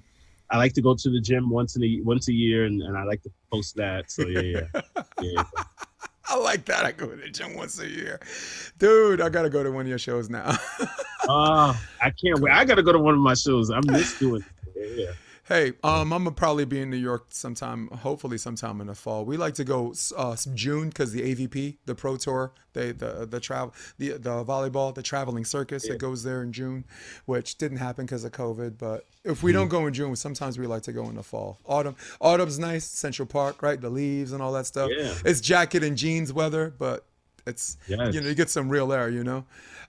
I like to go to the gym once a year, and I like to post that. So yeah. I like that. I go to the gym once a year. Dude, I got to go to one of your shows now. I can't wait. I got to go to one of my shows. I miss doing it. Yeah. Hey, I'm gonna probably be in New York hopefully sometime in the fall. We like to go June because the AVP, the Pro Tour, the volleyball, the traveling circus, it goes there in June, which didn't happen because of COVID. But if we don't go in June, sometimes we like to go in the fall. Autumn's nice, Central Park, right? The leaves and all that stuff. Yeah. It's jacket and jeans weather, but it's you get some real air, you know.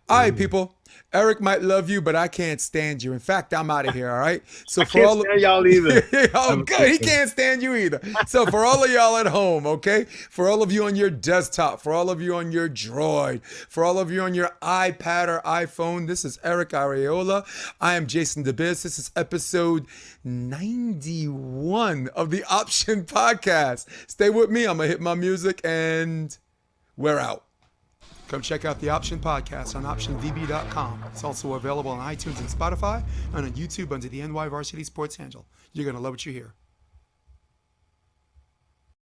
All right, people. Eric might love you, but I can't stand you. In fact, I'm out of here. All right. So for all stand y'all either. Oh, good. He can't stand you either. So for all of y'all at home, okay, for all of you on your desktop, for all of you on your Droid, for all of you on your iPad or iPhone, this is Eric Arriola. I am Jason DeBiz. This is episode 91 of the Option Podcast. Stay with me. I'm gonna hit my music and we're out. Come check out the Option Podcast on OptionVB.com. It's also available on iTunes and Spotify and on YouTube under the NY Varsity Sports handle. You're going to love what you hear.